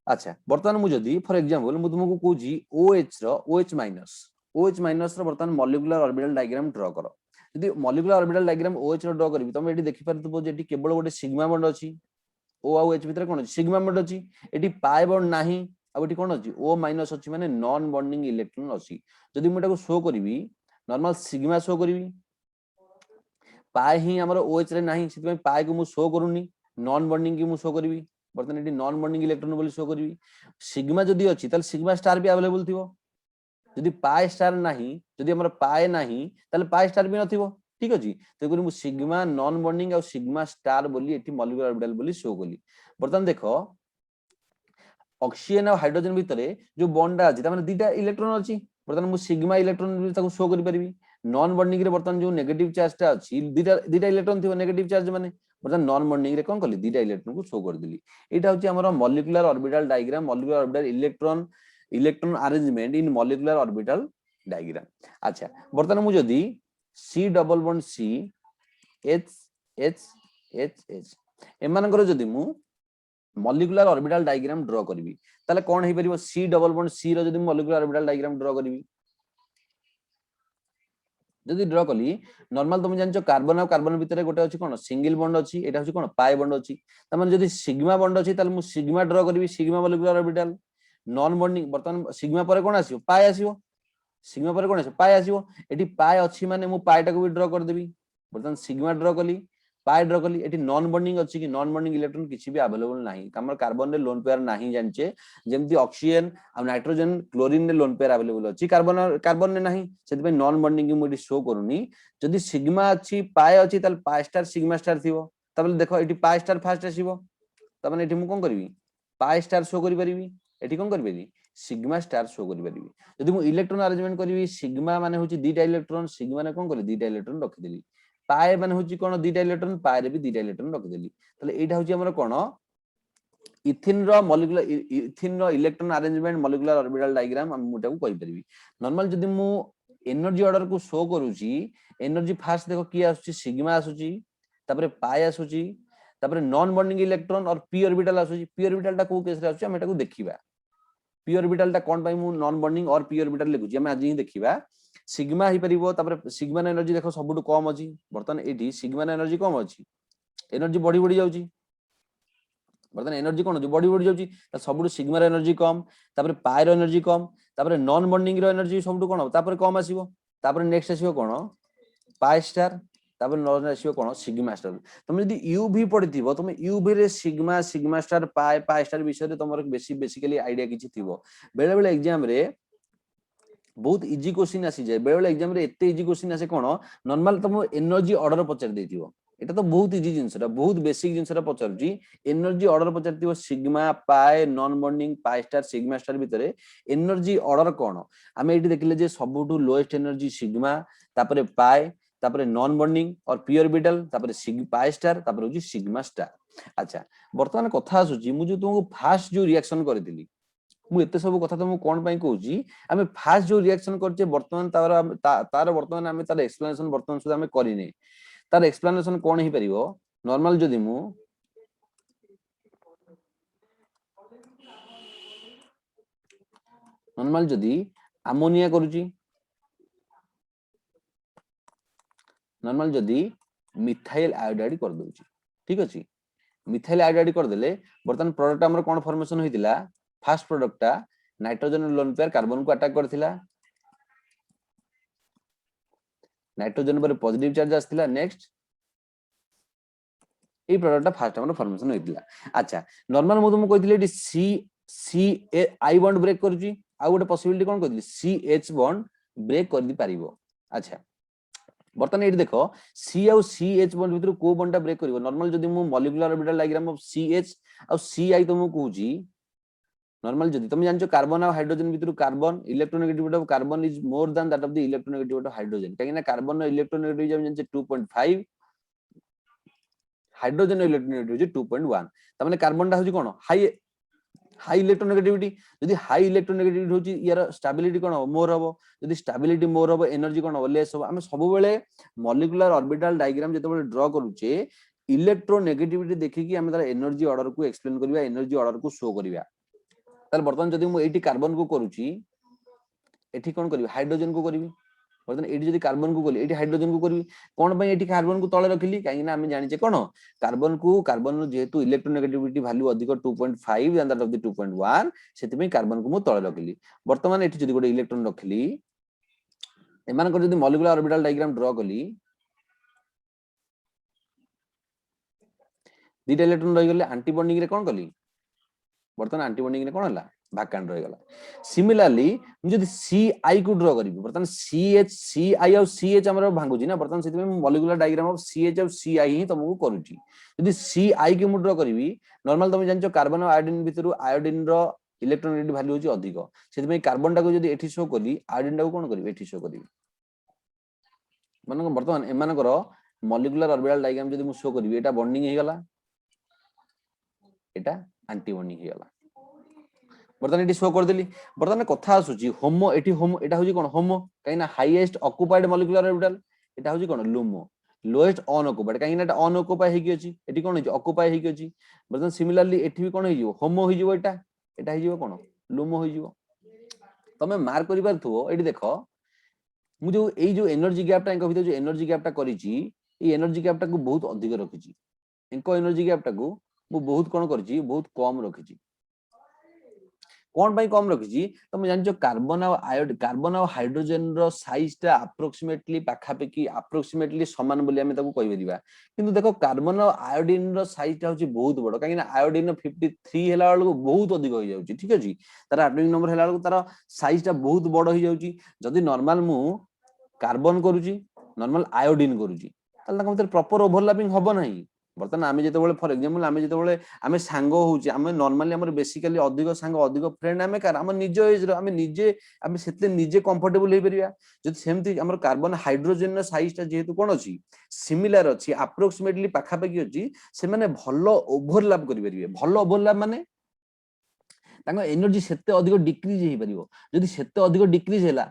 अच्छा बर्तमान मु जदी फॉर एग्जांपल मु तुमको कहूची OH रो OH माइनस रो बर्तमान मॉलिक्यूलर ऑर्बिटल डायग्राम ड्रा करो जदी मॉलिक्यूलर ऑर्बिटल डायग्राम OH रो ड्रा करबी तुम एठी देखि परतबो जेठी केवल गोटे सिग्मा बॉन्ड अछि O आ H भितर कोन अछि सिग्मा बॉन्ड अछि एठी पाई बॉन्ड नाही आ एठी कोन अछि O माइनस अछि माने नॉन बॉन्डिंग इलेक्ट्रॉन अछि जदी मु एटा को शो करबी नॉर्मल सिग्मा शो करबी पाई ही हमर OH रे नाही सेति पाई को मु शो करूनी नॉन बॉन्डिंग की मु शो करबी बर्तन एठी नॉन बॉन्डिंग इलेक्ट्रॉन बोली शो करबी सिग्मा जदी अछि ताल सिग्मा स्टार भी अवेलेबल थिबो जदी पाई स्टार नाही जदी हमर पाई नाही ताले पाई स्टार भी नथिबो ठीक अछि तेकु मु सिग्मा नॉन बॉन्डिंग और सिग्मा स्टार बोली एठी मॉलिक्यूलर ऑर्बिटल बोली शो कली बर्तमान देखो ऑक्सीजन और हाइड्रोजन भितरे जो बॉन्डा अछि तामाने दुटा इलेक्ट्रॉन अछि बर्तमान मु सिग्मा इलेक्ट्रॉन ताको शो करि परिबी नॉन बॉन्डिंग रे बर्तमान जो नेगेटिव चार्ज टा अछि दुटा इलेक्ट्रॉन थिबो नेगेटिव चार्ज माने बर्तमान नॉन बॉन्डिंग रे कोन कली दुटा इलेक्ट्रॉन को शो कर देली एटा होची हमर molecular orbital diagram molecular orbital electron arrangement इन मॉलिक्यूलर ऑर्बिटल डायग्राम अच्छा बर्तमान मु जदी C double bond C H H H H एमानकर जदी मु मॉलिक्यूलर ऑर्बिटल डायग्राम ड्रा करबी ताले कोन हे परिबो C डबल बॉन्ड C रो जदी मॉलिक्यूलर ऑर्बिटल डायग्राम ड्रा करबी जदी ड्रा कली नॉर्मल तुम जानछो कार्बन और कार्बन भितरे गोटे अछि कोन सिंगल बॉन्ड अछि एटा अछि कोन पाई बॉन्ड अछि त माने जदी सिग्मा बॉन्ड अछि ताले मु सिग्मा ड्रा करबी sigma molecular orbital non bonding बर्तमान सिग्मा पर कोन आसीबो पाई आसीबो सिग्मा पर कोन आसीबो पाई आसीबो एठी पाई अछि माने मु पाई टाको भी ड्रा कर देबी बर्तमान सिग्मा ड्रा कली पाई ड्रा कली एठी नॉन बॉन्डिंग अछि कि नॉन बॉन्डिंग इलेक्ट्रॉन किछि भी अवेलेबल नाही हमर कार्बन रे लोन पेयर नाही जानचे जेमति ऑक्सीजन आ नाइट्रोजन क्लोरीन रे लोन पेयर अवेलेबल अछि कार्बन ने नाही सेति पे नॉन बॉन्डिंग मु एठी शो करूनी जदी सिग्मा अछि पाई अछि ताल पाई स्टार सिग्मा स्टार थिबो तबले देखो एठी पाई स्टार फास्ट आसीबो त माने एठी मु कोन करबी पाई स्टार शो करि परिबी एठी कोन करबी सिग्मा स्टार शो करि परिबी जदी मु इलेक्ट्रॉन अरेंजमेंट करबी सिग्मा माने होची दुटा इलेक्ट्रॉन सिग्मा ने कोन करली दुटा इलेक्ट्रॉन रखि देली पाई माने होची कोन दुटा इलेक्ट्रॉन पाई रे भी दुटा इलेक्ट्रॉन रखि देली तले एटा होची हमर कोन इथिन रो मॉलिक्यूलर इथिन रो electron arrangement molecular orbital diagram हम मुटा को कहि परिबी नॉर्मल जदी मु एनर्जी ऑर्डर को शो करूची एनर्जी फास्ट देखो की आसुची सिग्मा आसुची तापरे पाई आसुची तापरे नॉन बॉन्डिंग इलेक्ट्रॉन और पी ऑर्बिटल आसुची पी ऑर्बिटल टा को केस रे आसुची हम एटा को देखिबा पी ऑर्बिटल टा कोन पाई मु नॉन बॉन्डिंग और पी ऑर्बिटल लिखुची हम आज ही देखिबा सिग्मा ही परिबो तापरे सिग्मा न एनर्जी देखो सबुटु कम अछि बर्तन एठी सिग्मा न एनर्जी कम अछि एनर्जी बढ़ी बढ़ी जाउची बर्तन एनर्जी कोन अछि बढ़ी बढ़ी जाउची त सबुटु सिग्मा र एनर्जी कम तापरे पाई र एनर्जी कम तापरे नॉन बॉन्डिंग र एनर्जी सबुटु कोन तापरे कम आसीबो तापरे नेक्स्ट आसीबो कोन पाई स्टार तापरे नॉन आसीबो कोन सिग्मा स्टार तुम यदि यूवी पढिथिबो तुम UV ray sigma sigma star pi star विषय रे तमर बेसिकली आईडिया किछि थिबो बेले बेले एग्जाम रे बहुत इजी क्वेश्चन आसी जाय बेले बेले एग्जाम रे एते इजी क्वेश्चन आसे कोन नॉर्मल तुम एनर्जी ऑर्डर पचार देथिबो एटा तो बहुत इजी जिंसरा बहुत बेसिक जिंसरा पचारजी एनर्जी ऑर्डर पचारथिबो sigma pi non bonding pi star sigma star भितरे एनर्जी ऑर्डर कोन आमे एठी देखिले जे सबुटु लोएस्ट एनर्जी सिग्मा तापरे पाई तापरे नॉन बॉन्डिंग और पी ऑर्बिटल तापरे पाई स्टार तापरे होची सिग्मा स्टार अच्छा वर्तमान कथा आसुची मु जो तुमको फास्ट जो रिएक्शन करथिली मु एते सब कथा तुमको कोन पई कहूची आमे फास्ट जो रिएक्शन करचे वर्तमान तार वर्तमान आमे तार एक्सप्लेनेशन वर्तमान सुधा आमे करिने तार एक्सप्लेनेशन कोन ही परिबो नॉर्मल जदी मु नॉर्मल जदी अमोनिया करूची नॉर्मल जदी मिथाइल आयोडाइड कर दोची ठीक अछि मिथाइल आयोडाइड कर देले वर्तमान प्रोडक्ट हमर कोन फॉर्मेशन होइतिला फर्स्ट प्रोडक्ट ता नाइट्रोजन लोन पेयर कार्बन को अटैक करथिला नाइट्रोजन पर पॉजिटिव चार्ज आस्थिला नेक्स्ट ए प्रोडक्ट फास्ट हमर फॉर्मेशन होइतिला अच्छा नॉर्मल मु तुम कहितले एटी सी सी आई बॉन्ड ब्रेक करूची आ गोटे पॉसिबिलिटी कोन कहितले सी एच बॉन्ड ब्रेक कर दी पारिबो अच्छा बर्तन एठी देखो सी आउ सी एच बॉन्ड भितर को बॉन्ड ब्रेक करिवो नॉर्मल जदी मु molecular orbital diagram of C H आउ सी आई तुम कहूची नॉर्मल जदी तुम जानचो कार्बन और हाइड्रोजन भितर carbon electronegativity of carbon is more than that of the electronegativity of hydrogen काहेना कार्बन इलेक्ट्रोनेगेटिविटी हम जानचे 2.5 हाइड्रोजन इलेक्ट्रोनेगेटिविटी 2.1 त माने कार्बन टा होची कोन हाई इलेक्ट्रोनेगेटिविटी जदी हाई इलेक्ट्रोनेगेटिविटी होची यार स्टेबिलिटी कोन मोर हबो जदी स्टेबिलिटी मोर हबो एनर्जी कोन लेस हबो हम सब बेले मॉलिक्यूलर ऑर्बिटल डायग्राम जते बेले ड्रा करूचे इलेक्ट्रोनेगेटिविटी देखि कि हम तार एनर्जी ऑर्डर को एक्सप्लेन करबा एनर्जी ऑर्डर को शो करबा तार वर्तमान जदी मु एठी कार्बन को करूची एठी कोन करबी हाइड्रोजन को करबी वर्तमान एठी जदी कार्बन को कली एठी हाइड्रोजन को करबी कोन पई एठी कार्बन को तळे रखिली काहे ना हम जानि छे कोन कार्बन जेहेतु इलेक्ट्रोनेगेटिविटी वैल्यू अधिक 2.5 एंड दैट ऑफ द 2.1 सेति में कार्बन को मु तळे रखिली वर्तमान एठी जदी गोटे इलेक्ट्रॉन रखिली एमान को जदी मॉलिक्यूलर ऑर्बिटल डायग्राम ड्रा कली दीटा इलेक्ट्रॉन रहि गेले एंटी बॉन्डिंग रे कोन कली वर्तमान एंटी बॉन्डिंग रे कोन हला ଭାକାଣ୍ଟ ରହିଗଲା। ସିମିଲାରଲି ମୁଁ ଯଦି CI କୁ ଡ୍ର କରିବି ବର୍ତ୍ତମାନ CI ଆଉ CH ଆମର ଭାଙ୍ଗୁଛି ନା ବର୍ତ୍ତମାନ ସେଥିପାଇଁ ମୁଁ ମଲିକୁଲାର ଡାଇଗ୍ରାମ ଅଫ CH ଆଉ CI ହିଁ ତମକୁ କରୁଛି। ଯଦି CI କୁ ମୁଁ ଡ୍ର କରିବି ନର୍ମାଲ ତମେ ଜାଣିଛ କାର୍ବନ ଆଉ ଆୟୋଡିନ ଭିତରୁ ଆୟୋଡିନ ର ଇଲେକ୍ଟ୍ରୋନେଗେଟିভ ଭ୍ୟାଲୁ ହେଉଛି ଅଧିକ, ସେଥିପାଇଁ କାର୍ବନ ଟାକୁ ଯଦି ଏଠି ଶୋ କଲି ଆୟୋଡିନ ଟାକୁ କଣ କରିବି ଏଠି ଶୋ କରିବି। ମାନେ ବର୍ତ୍ତମାନ ଏମାନଙ୍କର ମଲିକୁଲାର ଅରବିଟାଲ ଡାଇଗ୍ରାମ ଯଦି ମୁଁ ଶୋ କରିବି ଏଟା ବଣ୍ଡିଂ ହେଇଗଲା, এটা আন্টি বন্ডিং ହେଇଗଲା। ବର୍ତ୍ତମାନ ଏଠି ଶୋ କରିଦେଲି। ବର୍ତ୍ତମାନ କଥା ଆସୁଛି ହୋମୋ, ଏଠି ହୋମୋ ଏଟା ହଉଛି କଣ ହୋମୋ, କାହିଁକି ନା ହାଇଏଷ୍ଟ ଅକୁପାଏଡ ମଲିକୁଲାର ଅରବିଟାଲ, ଏଟା ହଉଛି କଣ ଲୁମୋ, ଲୋଏଷ୍ଟ ଅନଅକୁପାଏଡ କାହିଁକି ନା ଏଟା ଅନଅକୁପାଏ ହେଇକି ଅଛି, ଏଠି କଣ ହେଇଛି ଅକୁପାଏ ହେଇକି ଅଛି। ବର୍ତ୍ତମାନ ସିମିଲାରଲି ଏଠି ବି କଣ ହେଇଯିବ ହୋମୋ ହେଇଯିବ, ଏଟା ହେଇଯିବ କଣ ଲୁମୋ ହେଇଯିବ। ତମେ ମାର୍କ କରିପାରୁଥିବ ଏଠି ଦେଖ ମୁଁ ଯୋଉ ଏଇ ଯୋଉ ଏନର୍ଜି ଗ୍ୟାପଟା ଏଙ୍କ ଭିତରେ ଯୋଉ ଏନର୍ଜି ଗ୍ୟାପଟା କରିଛି ଏଇ ଏନର୍ଜି ଗ୍ୟାପଟାକୁ ବହୁତ ଅଧିକ ରଖିଛି, ଏଙ୍କ ଏନର୍ଜି ଗ୍ୟାପଟାକୁ ମୁଁ ବହୁତ କଣ କରିଛି ବହୁତ କମ ରଖିଛି। କଣ ପାଇଁ କମ ରଖିଛି ତମେ ଜାଣିଛ କାର୍ବନ ଆଉ ହାଇଡ୍ରୋଜେନ ର ସାଇଜ ଟା ଆପ୍ରୋକ୍ସିମେଟଲି ପାଖାପାଖି ଆପ୍ରୋକ୍ସିମେଟଲି ସମାନ ବୋଲି ଆମେ ତାକୁ କହିପାରିବା, କିନ୍ତୁ ଦେଖ କାର୍ବନ ଆଉ ଆୟୋଡିନ ର ସାଇଜ ଟା ହଉଛି ବହୁତ ବଡ, କାହିଁକି ନା ଆୟୋଡିନ 53 ହେଲା ବେଳକୁ ବହୁତ ଅଧିକ ହେଇଯାଉଛି, ଠିକ ଅଛି ତାର ଆଟମିକ ନମ୍ବର ହେଲା ବେଳକୁ ତାର ସାଇଜ ଟା ବହୁତ ବଡ ହେଇଯାଉଛି। ଯଦି ନର୍ମାଲ ମୁଁ କାର୍ବନ କରୁଛି ନର୍ମାଲ ଆୟୋଡିନ କରୁଛି ତାହେଲେ ତାଙ୍କ ଭିତରେ ପ୍ରପର ଓଭରଲାପିଂ ହବ ନାହିଁ। ବର୍ତ୍ତମାନ ଆମେ ଯେତେବେଳେ ଫର ଏକ୍ସାମ୍ପଲ ଆମେ ସାଙ୍ଗ ହଉଛେ, ଆମେ ନର୍ମାଲି ଆମର ବେସିକାଲି ଅଧିକ ସାଙ୍ଗ ଅଧିକ ଫ୍ରେଣ୍ଡ ଆମେ ଆମ ନିଜ ଏଜର ଆମେ ସେଥିରେ ନିଜେ କମ୍ଫର୍ଟେବଲ ହେଇପାରିବା। ଯଦି ସେମିତି ଆମର କାର୍ବନ ହାଇଡ୍ରୋଜେନ ର ସାଇଜ ଟା ଯେହେତୁ କଣ ଅଛି ସିମିଲାର ଅଛି ଆପ୍ରୋକ୍ସିମେଟଲି ପାଖାପାଖି ଅଛି, ସେମାନେ ଭଲ ଓଭରଲାପ କରିପାରିବେ। ଭଲ ଓଭରଲାପ ମାନେ ତାଙ୍କ ଏନର୍ଜି ସେତେ ଅଧିକ ଡିକ୍ରିଜ ହେଇପାରିବ। ଯଦି ସେତେ ଅଧିକ ଡିକ୍ରିଜ ହେଲା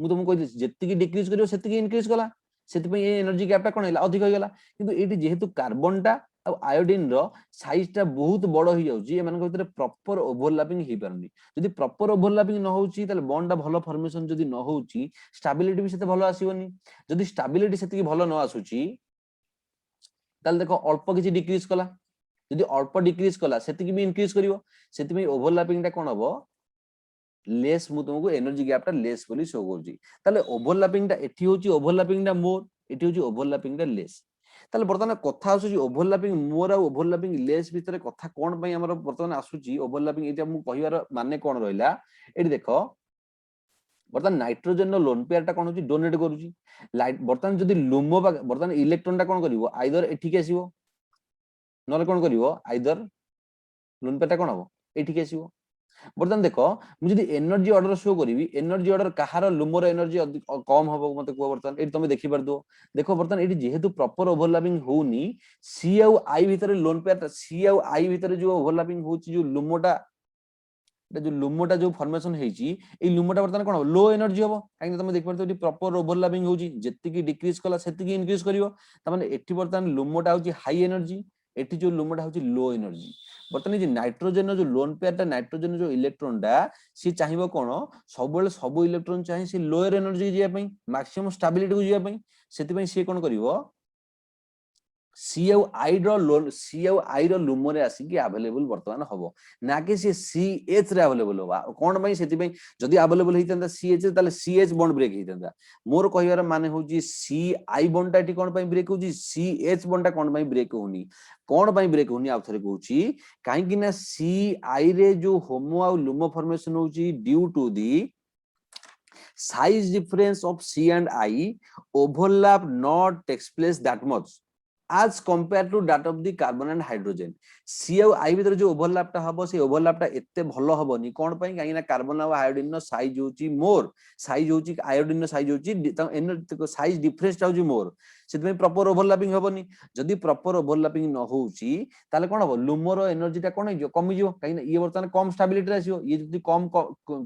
ମୁଁ ତମକୁ କହିଥିଲି ଯେତିକି ଡିକ୍ରିଜ କରିବ ସେତିକି ଇନକ୍ରିଜ କଲା, ସେଥିପାଇଁ ଏ ଏନର୍ଜି ଗ୍ୟାପଟା କଣ ହେଲା ଅଧିକ ହେଇଗଲା। କିନ୍ତୁ ଏଇଠି ଯେହେତୁ କାର୍ବନଟା ଆଉ ଆୟୋଡିନ ର ସାଇଜ ଟା ବହୁତ ବଡ ହେଇଯାଉଛି ଏମାନଙ୍କ ଭିତରେ ପ୍ରପର ଓଭରଲାପିଂ ହେଇପାରୁନି। ଯଦି ପ୍ରପର ଓଭରଲାପିଂ ନ ହଉଛି ତାହେଲେ ବଣ୍ଡ ଟା ଭଲ ଫର୍ମେସନ ଯଦି ନ ହଉଛି ଷ୍ଟାବିଲିଟି ବି ସେତେ ଭଲ ଆସିବନି। ଯଦି ଷ୍ଟାବିଲିଟି ସେତିକି ଭଲ ନ ଆସୁଛି ତାହେଲେ ଦେଖ ଅଳ୍ପ କିଛି ଡିକ୍ରିଜ କଲା, ଯଦି ଅଳ୍ପ ଡିକ୍ରିଜ କଲା ସେତିକି ବି ଇନକ୍ରିଜ କରିବ, ସେଥିପାଇଁ ଓଭରଲାପିଂ ଟା କଣ ହବ ଲେସ୍, ମୁଁ ତୁମକୁ ଏନର୍ଜି ଗ୍ୟାପଟା ଲେସ୍ ବୋଲି ଶୋ କରୁଛି। ତାହେଲେ ଓଭରଲାପିଂ ଟା ଏଠି ହଉଛି ଓଭରଲାପିଂ ଟା ମୋର, ଏଠି ହଉଛି ଓଭରଲାପିଂ ଟା ଲେସ୍। ତାହେଲେ ବର୍ତ୍ତମାନ କଥା ଆସୁଛି ଓଭରଲାପିଂ ମୋର ଆଉ ଓଭରଲାପିଂ ଲେସ୍ ଭିତରେ କଥା କଣ ପାଇଁ ଆମର ବର୍ତ୍ତମାନ ଆସୁଛି ଓଭରଲାପିଂ, ଏଇଟା ମୁଁ କହିବାର ମାନେ କଣ ରହିଲା ଏଠି ଦେଖ ବର୍ତ୍ତମାନ ନାଇଟ୍ରୋଜେନ ର ଲୋନ ପେୟାର ଟା କଣ ହଉଛି ଡୋନେଟ କରୁଛି, ବର୍ତ୍ତମାନ ଯଦି ଲୁମୋ ବର୍ତ୍ତମାନ ଇଲେକ୍ଟ୍ରନ ଟା କଣ କରିବ ଆଇଦର ଏଠିକି ଆସିବ ନହେଲେ କଣ କରିବ ଆଇଦର ଲୋନ ପେୟାର ଟା କଣ ହବ ଏଠିକି ଆସିବ। ବର୍ତ୍ତମାନ ଦେଖ ମୁଁ ଯଦି ଏନର୍ଜି ଅର୍ଡର ଶୋ କରିବି ଏନର୍ଜି ଅର୍ଡର କାହାର ଲୁମୋର ଏନର୍ଜି କମ ହବ ମତେ କୁହ। ବର୍ତ୍ତମାନ ଏଠି ତମେ ଦେଖିପାରୁଥିବ ଦେଖ ବର୍ତ୍ତମାନ ଏଠି ଯେହେତୁ ପ୍ରପର ଓଭରଲାପିଂ ହଉନି ସି ଆଉ ଆଇ ଭିତରେ ଲୋନ ପେୟାର ସି ଆଉ ଆଇ ଭିତରେ ଯୋଉ ଓଭରଲାପିଂ ହଉଛି ଯୋଉ ଲୁମୋଟା ଯୋଉ ଫର୍ମେସନ ହେଇଛି ଏଇ ଲୁମୋଟା ବର୍ତ୍ତମାନ କଣ लो ଏନର୍ଜି ହବ, କାହିଁକି ତମେ ଦେଖିପାରୁଥିବ ଏଠି ପ୍ରପର ଓଭରଲାପିଂ ହଉଛି, ଯେତିକି ଡିକ୍ରିଜ କଲା ସେତିକି ଇନକ୍ରିଜ କରିବ। ତାମାନେ ଏଠି ବର୍ତ୍ତମାନ ଲୁମୋଟା ହଉଛି ହାଇ ଏନର୍ଜି, ଏଠି ଯୋଉ ଲୁମୋଟା ହଉଛି लो ଏନର୍ଜି। ବର୍ତ୍ତମାନ ଯେ ନାଇଟ୍ରୋଜେନ ଯୋଉ ଲୋନ ପେୟାରଟା ନାଇଟ୍ରୋଜେନ ଯୋଉ ଇଲେକ୍ଟ୍ରୋନଟା ସିଏ ଚାହିଁବ କଣ ସବୁବେଳେ ସବୁ ଇଲେକ୍ଟ୍ରୋନ ଚାହିଁ ସେ ଲୋୟର ଏନର୍ଜି ଯିବା ପାଇଁ ମାକ୍ସିମମ୍ ଷ୍ଟାବିଲିଟିକୁ ଯିବା ପାଇଁ, ସେଥିପାଇଁ ସିଏ କଣ କରିବ ସି ଆଉ ଆଇ ର ଲୁମୋରେ ଆସିକି ଆଭେଲେବୁଲ ବର୍ତ୍ତମାନ ହବ, ନା କି ସେ ସି ଏଚ ରେ ଆଭେଲେବୁଲ ହବ। କଣ ପାଇଁ ସେଥିପାଇଁ ଯଦି ଆଭେଲେବୁଲ ହେଇଥାନ୍ତା ସି ଏଚ ତାହେଲେ ସି ଏଚ ବଣ୍ଡ ବ୍ରେକ୍ ହେଇଥାନ୍ତା। ମୋର କହିବାର ମାନେ ହଉଛି ସି ଆଇ ବଣ୍ଡ ଟା ଏଠି କଣ ପାଇଁ ବ୍ରେକ୍ ହଉଛି, ସି ଏଚ ବଣ୍ଡ ଟା କଣ ପାଇଁ ବ୍ରେକ୍ ହଉନି, କଣ ପାଇଁ ବ୍ରେକ୍ ହଉନି ଆଉ ଥରେ କହୁଛି, କାହିଁକି ନା ସି ଆଇ ରେ ଯୋଉ ହୋମୋ ଆଉ ଲୁମୋ ଫର୍ମେସନ ହଉଛି due to the size difference of C and I overlap not takes place that much as compared to that of the carbon and hydrogen. C ଆଉ I ଭିତରେ ଯୋଉ ଓଭରଲାପ ଟା ହବ ସେଇ ଓଭରଲାପ ଟା ଏତେ ଭଲ ହବନି, କଣ ପାଇଁ କାହିଁକି ନା କାର୍ବନ ଆଉ ଆୟୋଡିନ ର ସାଇଜ ହଉଛି ମୋର, ସାଇଜ ହଉଛି ଆୟୋଡିନ ର ସାଇଜ ହଉଛି ସାଇଜ ଡିଫରେନ୍ସ ଟା ହଉଛି ମୋର, ସେଥିପାଇଁ ପ୍ରପର ଓଭରଲାପିଂ ହବନି। ଯଦି ପ୍ରପର ଓଭରଲାପିଂ ନ ହଉଛି ତାହେଲେ କଣ ହବ ଲୁମୋର ଏନର୍ଜି ଟା କଣ ହେଇଯିବ କମିଯିବ, କାହିଁକି ନା ଇଏ ବର୍ତ୍ତମାନ କମ ଷ୍ଟାବିଲିଟି ଆସିବ, ଇଏ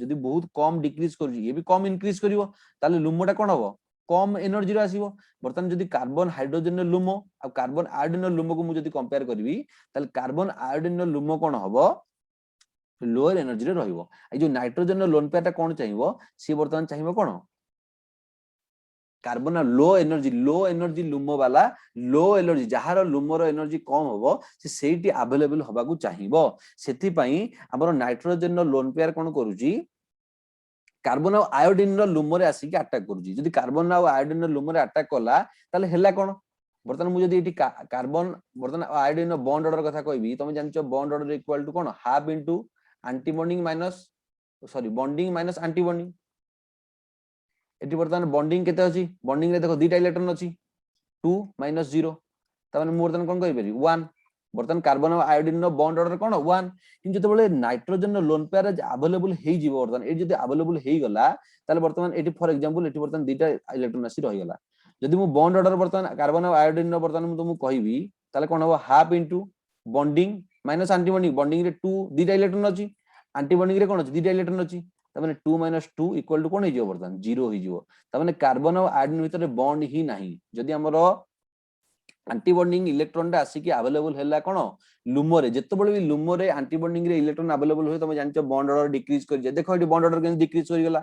ଯଦି ବହୁତ କମ ଡିକ୍ରିଜ କରୁଛି ଇଏ ବି କମ ଇନକ୍ରିଜ କରିବ, ତାହେଲେ ଲୁମୋ ଟା କଣ ହବ କମ ଏନର୍ଜିର ଆସିବ। ବର୍ତ୍ତମାନ ଯଦି କାର୍ବନ ହାଇଡ୍ରୋଜେନ ଲୁମୋ ଆଉ କାର୍ବନ ଆୟୋଡିନ ଲୁମୋକୁ ମୁଁ ଯଦି କମ୍ପେୟାର କରିବି ତାହେଲେ କାର୍ବନ ଆୟୋଡିନ ଲୁମୋ କଣ ହବ ଲୋଅର ଏନର୍ଜିରେ ରହିବ। ଏଇ ଯୋଉ ନାଇଟ୍ରୋଜେନ ଲୋନ ପେୟାର ଟା କଣ ଚାହିଁବ ସିଏ ବର୍ତ୍ତମାନ ଚାହିଁବ କଣ କାର୍ବନ लो एनर्जी लुमो वाला लो एनर्जी ଯାହାର ଲୁମୋର ଏନର୍ଜି କମ ହବ ସେ ସେଇଠି ଆଭେଲେବଲ ହବାକୁ ଚାହିଁବ। ସେଥିପାଇଁ ଆମର ନାଇଟ୍ରୋଜେନ ର ଲୋନ ପେୟାର କଣ କରୁଛି କାର୍ବନ ଆଉ ଆୟୋଡିନ ର ଲୁମୋରେ ଆସିକି ଆଟାକ କରୁଛି। ଯଦି କାର୍ବନ ଆଉ ଆୟୋଡିନ ର ଲୁମୋରେ ଆଟାକ କଲା ତାହେଲେ ହେଲା କଣ, ବର୍ତ୍ତମାନ ମୁଁ ଯଦି ଏଠି କାର୍ବନ ବର୍ତ୍ତମାନ ଆୟୋଡିନ ର ବଣ୍ଡ ଅର୍ଡର କଥା କହିବି, ତମେ ଜାଣିଛ ବଣ୍ଡ ଅର୍ଡର ଇକ୍ୱାଲ ଟୁ କଣ half into anti bonding minus sorry bonding minus anti bonding एटी बर्तमान बॉन्डिंग केते अछि बॉन्डिंग रे देखो दुईटा इलेक्ट्रॉन अछि 2 माइनस 0 त माने मु बर्तमान कोन कहि परिबी 1 बर्तमान कार्बन और आयोडीन नो बॉन्ड ऑर्डर कोन 1 किंतु जेतबेले नाइट्रोजन नो लोन पेयर अवेलेबल हेई जिवो बर्तमान ए जदी अवेलेबल हेई गला ताले बर्तमान एटी फॉर एग्जांपल एटी बर्तमान दुईटा इलेक्ट्रॉन आसी रहि गला जदी मु बॉन्ड ऑर्डर बर्तमान कार्बन और आयोडीन नो बर्तमान मु तुमु कहिबी ताले कोन हो half into bonding minus anti bonding bonding रे 2 दुईटा इलेक्ट्रॉन अछि एंटी बॉन्डिंग रे कोन अछि दुईटा इलेक्ट्रॉन अछि त माने 2 माइनस 2 इक्वल टू कोन हे जिवो बर्तमान 0 हे जिवो त माने कार्बन और आयोडीन भितर बॉन्ड ही नाही जदी हमरो एंटी बॉन्डिंग इलेक्ट्रॉन टा आसी कि अवेलेबल हैला कोन लुमो रे जत्ते भी लुमो रे एंटी बॉन्डिंग रे इलेक्ट्रॉन अवेलेबल होय तमे जानचो बॉन्ड ऑर्डर डिक्रीज कर जे देखो एटी बॉन्ड ऑर्डर केन डिक्रीज कर गेला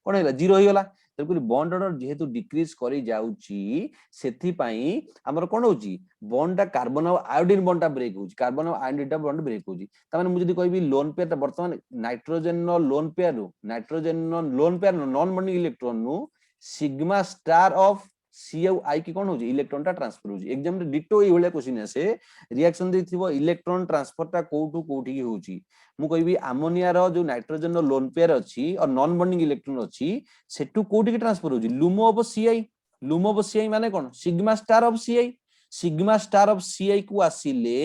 कोन हैला 0 हो गेला तबकुल बॉन्ड ऑर्डर जेहेतु डिक्रीज करी जाउची सेथि पई हमर कोन होची बॉन्ड टा कार्बन और आयोडीन बॉन्ड टा ब्रेक होची कार्बन और आयोडीन टा बॉन्ड ब्रेक होची त माने मु जदी कहबी लोन पेयर टा वर्तमान नाइट्रोजन नो lone pair non bonding electron नु सिग्मा स्टार ऑफ सी और आई की कोन होची इलेक्ट्रॉन टा ट्रांसफर होची एग्जाम रे डिटो ए होले क्वेश्चन आसे रिएक्शन देथिबो इलेक्ट्रॉन ट्रांसफर टा कोठू कोठी की होची मु कहबी अमोनिया रो जो नाइट्रोजन नो लोन पेयर अछि और नॉन बॉन्डिंग इलेक्ट्रॉन अछि सेटू कोठी की ट्रांसफर होची लुमो ऑफ सीआई माने कोन सिग्मा स्टार ऑफ सीआई को आसीले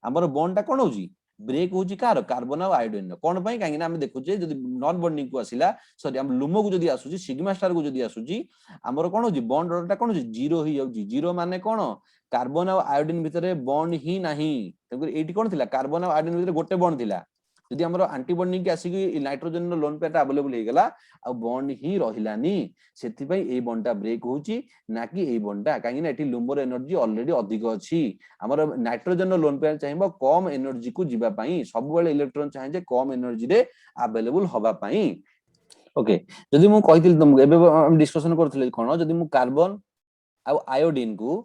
हमर बॉन्ड टा कोन होची ब्रेक होची कार कार्बन और आयोडीन कोन पई काहे ना हम देखु जे जदी नॉन बॉन्डिंग को आसीला सॉरी हम लुमो को जदी आसुची सिग्मा स्टार को जदी आसुची हमर कोन होची बॉन्ड ऑर्डर टा कोन होची 0 ही जाउची 0 माने कोन कार्बन और आयोडीन भितरे बॉन्ड ही नाही तबे एटी कोन थिला कार्बन और आयोडीन भितरे गोटे बॉन्ड थिला जदी हमर एंटी बॉन्डिंग के आसी कि नाइट्रोजन नो लोन पेयर टा अवेलेबल हे गेला आ बॉन्ड ही रहिलानी सेति पई ए बॉन्ड टा ब्रेक होची ना कि ए बॉन्ड टा काहे ना एटी लुमोर एनर्जी ऑलरेडी अधिक अछि हमर नाइट्रोजन नो लोन पेयर चाहिबो कम एनर्जी को जिबा पई सब बेले इलेक्ट्रॉन चाहे जे कम एनर्जी रे अवेलेबल होबा पई ओके जदी मु कहितिल तुम एबे हम डिस्कशन करथिले कोन जदी मु कार्बन आ आयोडीन को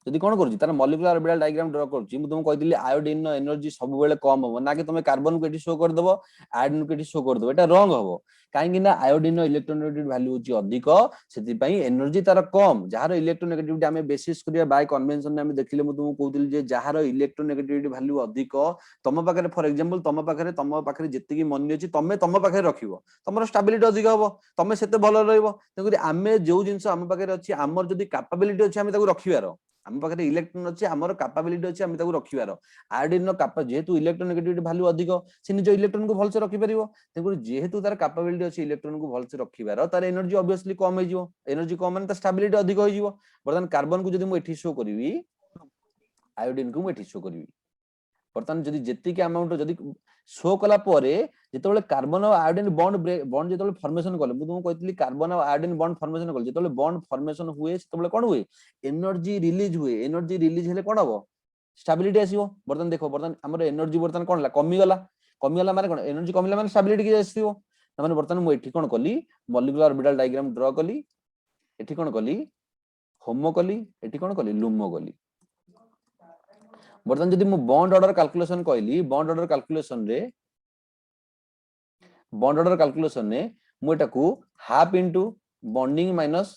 जदी कोन करूची तार मॉलिक्यूलर ऑर्बिटल डायग्राम ड्रा करूची मु तुम कहितिले आयोडीन नो एनर्जी सब बेले कम हो ना कि तुम कार्बन को एटी शो कर देबो आयोडीन को एटी शो कर देबो एटा रॉन्ग हो काहे कि ना आयोडीन नो इलेक्ट्रोनेगेटिव वैल्यू होची अधिक सेति पई एनर्जी तार कम जहार इलेक्ट्रोनेगेटिविटी हमें बेसिस करिया बाय कन्वेंशन में हम देखिले मु तुम कहतिल जे जहार इलेक्ट्रोनेगेटिविटी वैल्यू अधिक तम पाखरे फॉर एग्जांपल तम पाखरे जति की मन अछि तम पाखरे रखिबो तमरो स्टेबिलिटी अधिक होबो तमे सेते भलो रहइबो तेकि आमे जो जिंस हम पाखरे अछि हमर जदी कैपेबिलिटी अछि हम ताको रखिबारो हम पाखरे इलेक्ट्रॉन अछि हमर कैपेबिलिटी अछि हम ताको रखिबारो आयोडीन नो कैप जेहेतु इलेक्ट्रोनेगेटिविटी वैल्यू अधिक से निज इलेक्ट्रॉन को भलसे रखि परिबो तेकि जेहेतु तार कैपेबिलिटी अछि इलेक्ट्रॉन को भलसे रखिबारो तार एनर्जी ऑब्वियसली कम हो जिवो एनर्जी कम माने त स्टेबिलिटी अधिक हो जिवो बर्तमान कार्बन को जदी मु एठी शो करिवि आयोडीन को मु एठी शो करिवि बर्तमान जदी जेति के अमाउंट जदी शो कला परे जेतबेले कार्बन और आयोडीन बॉन्ड जेतबेले फॉर्मेशन करले मु तुमको कहितली कार्बन और आयोडीन बॉन्ड फॉर्मेशन करले जेतबेले बॉन्ड फॉर्मेशन हुए सेतबेले कोन हुए एनर्जी रिलीज हेले कोन हबो स्टेबिलिटी आसीबो बर्तमान देखो बर्तमान हमर एनर्जी बर्तमान कोन ला कमी गला माने कोन एनर्जी कमिला माने स्टेबिलिटी के आसीबो त माने बर्तमान मु एठी कोन कली मॉलिक्यूलर ऑर्बिटल डायग्राम ड्रा कली एठी कोन कली होमो कली एठी कोन कली लुमो कली बर्तमान जदी मु बॉन्ड ऑर्डर कैलकुलेशन कहली बॉन्ड ऑर्डर कैलकुलेशन ने मु एटा को half into bonding minus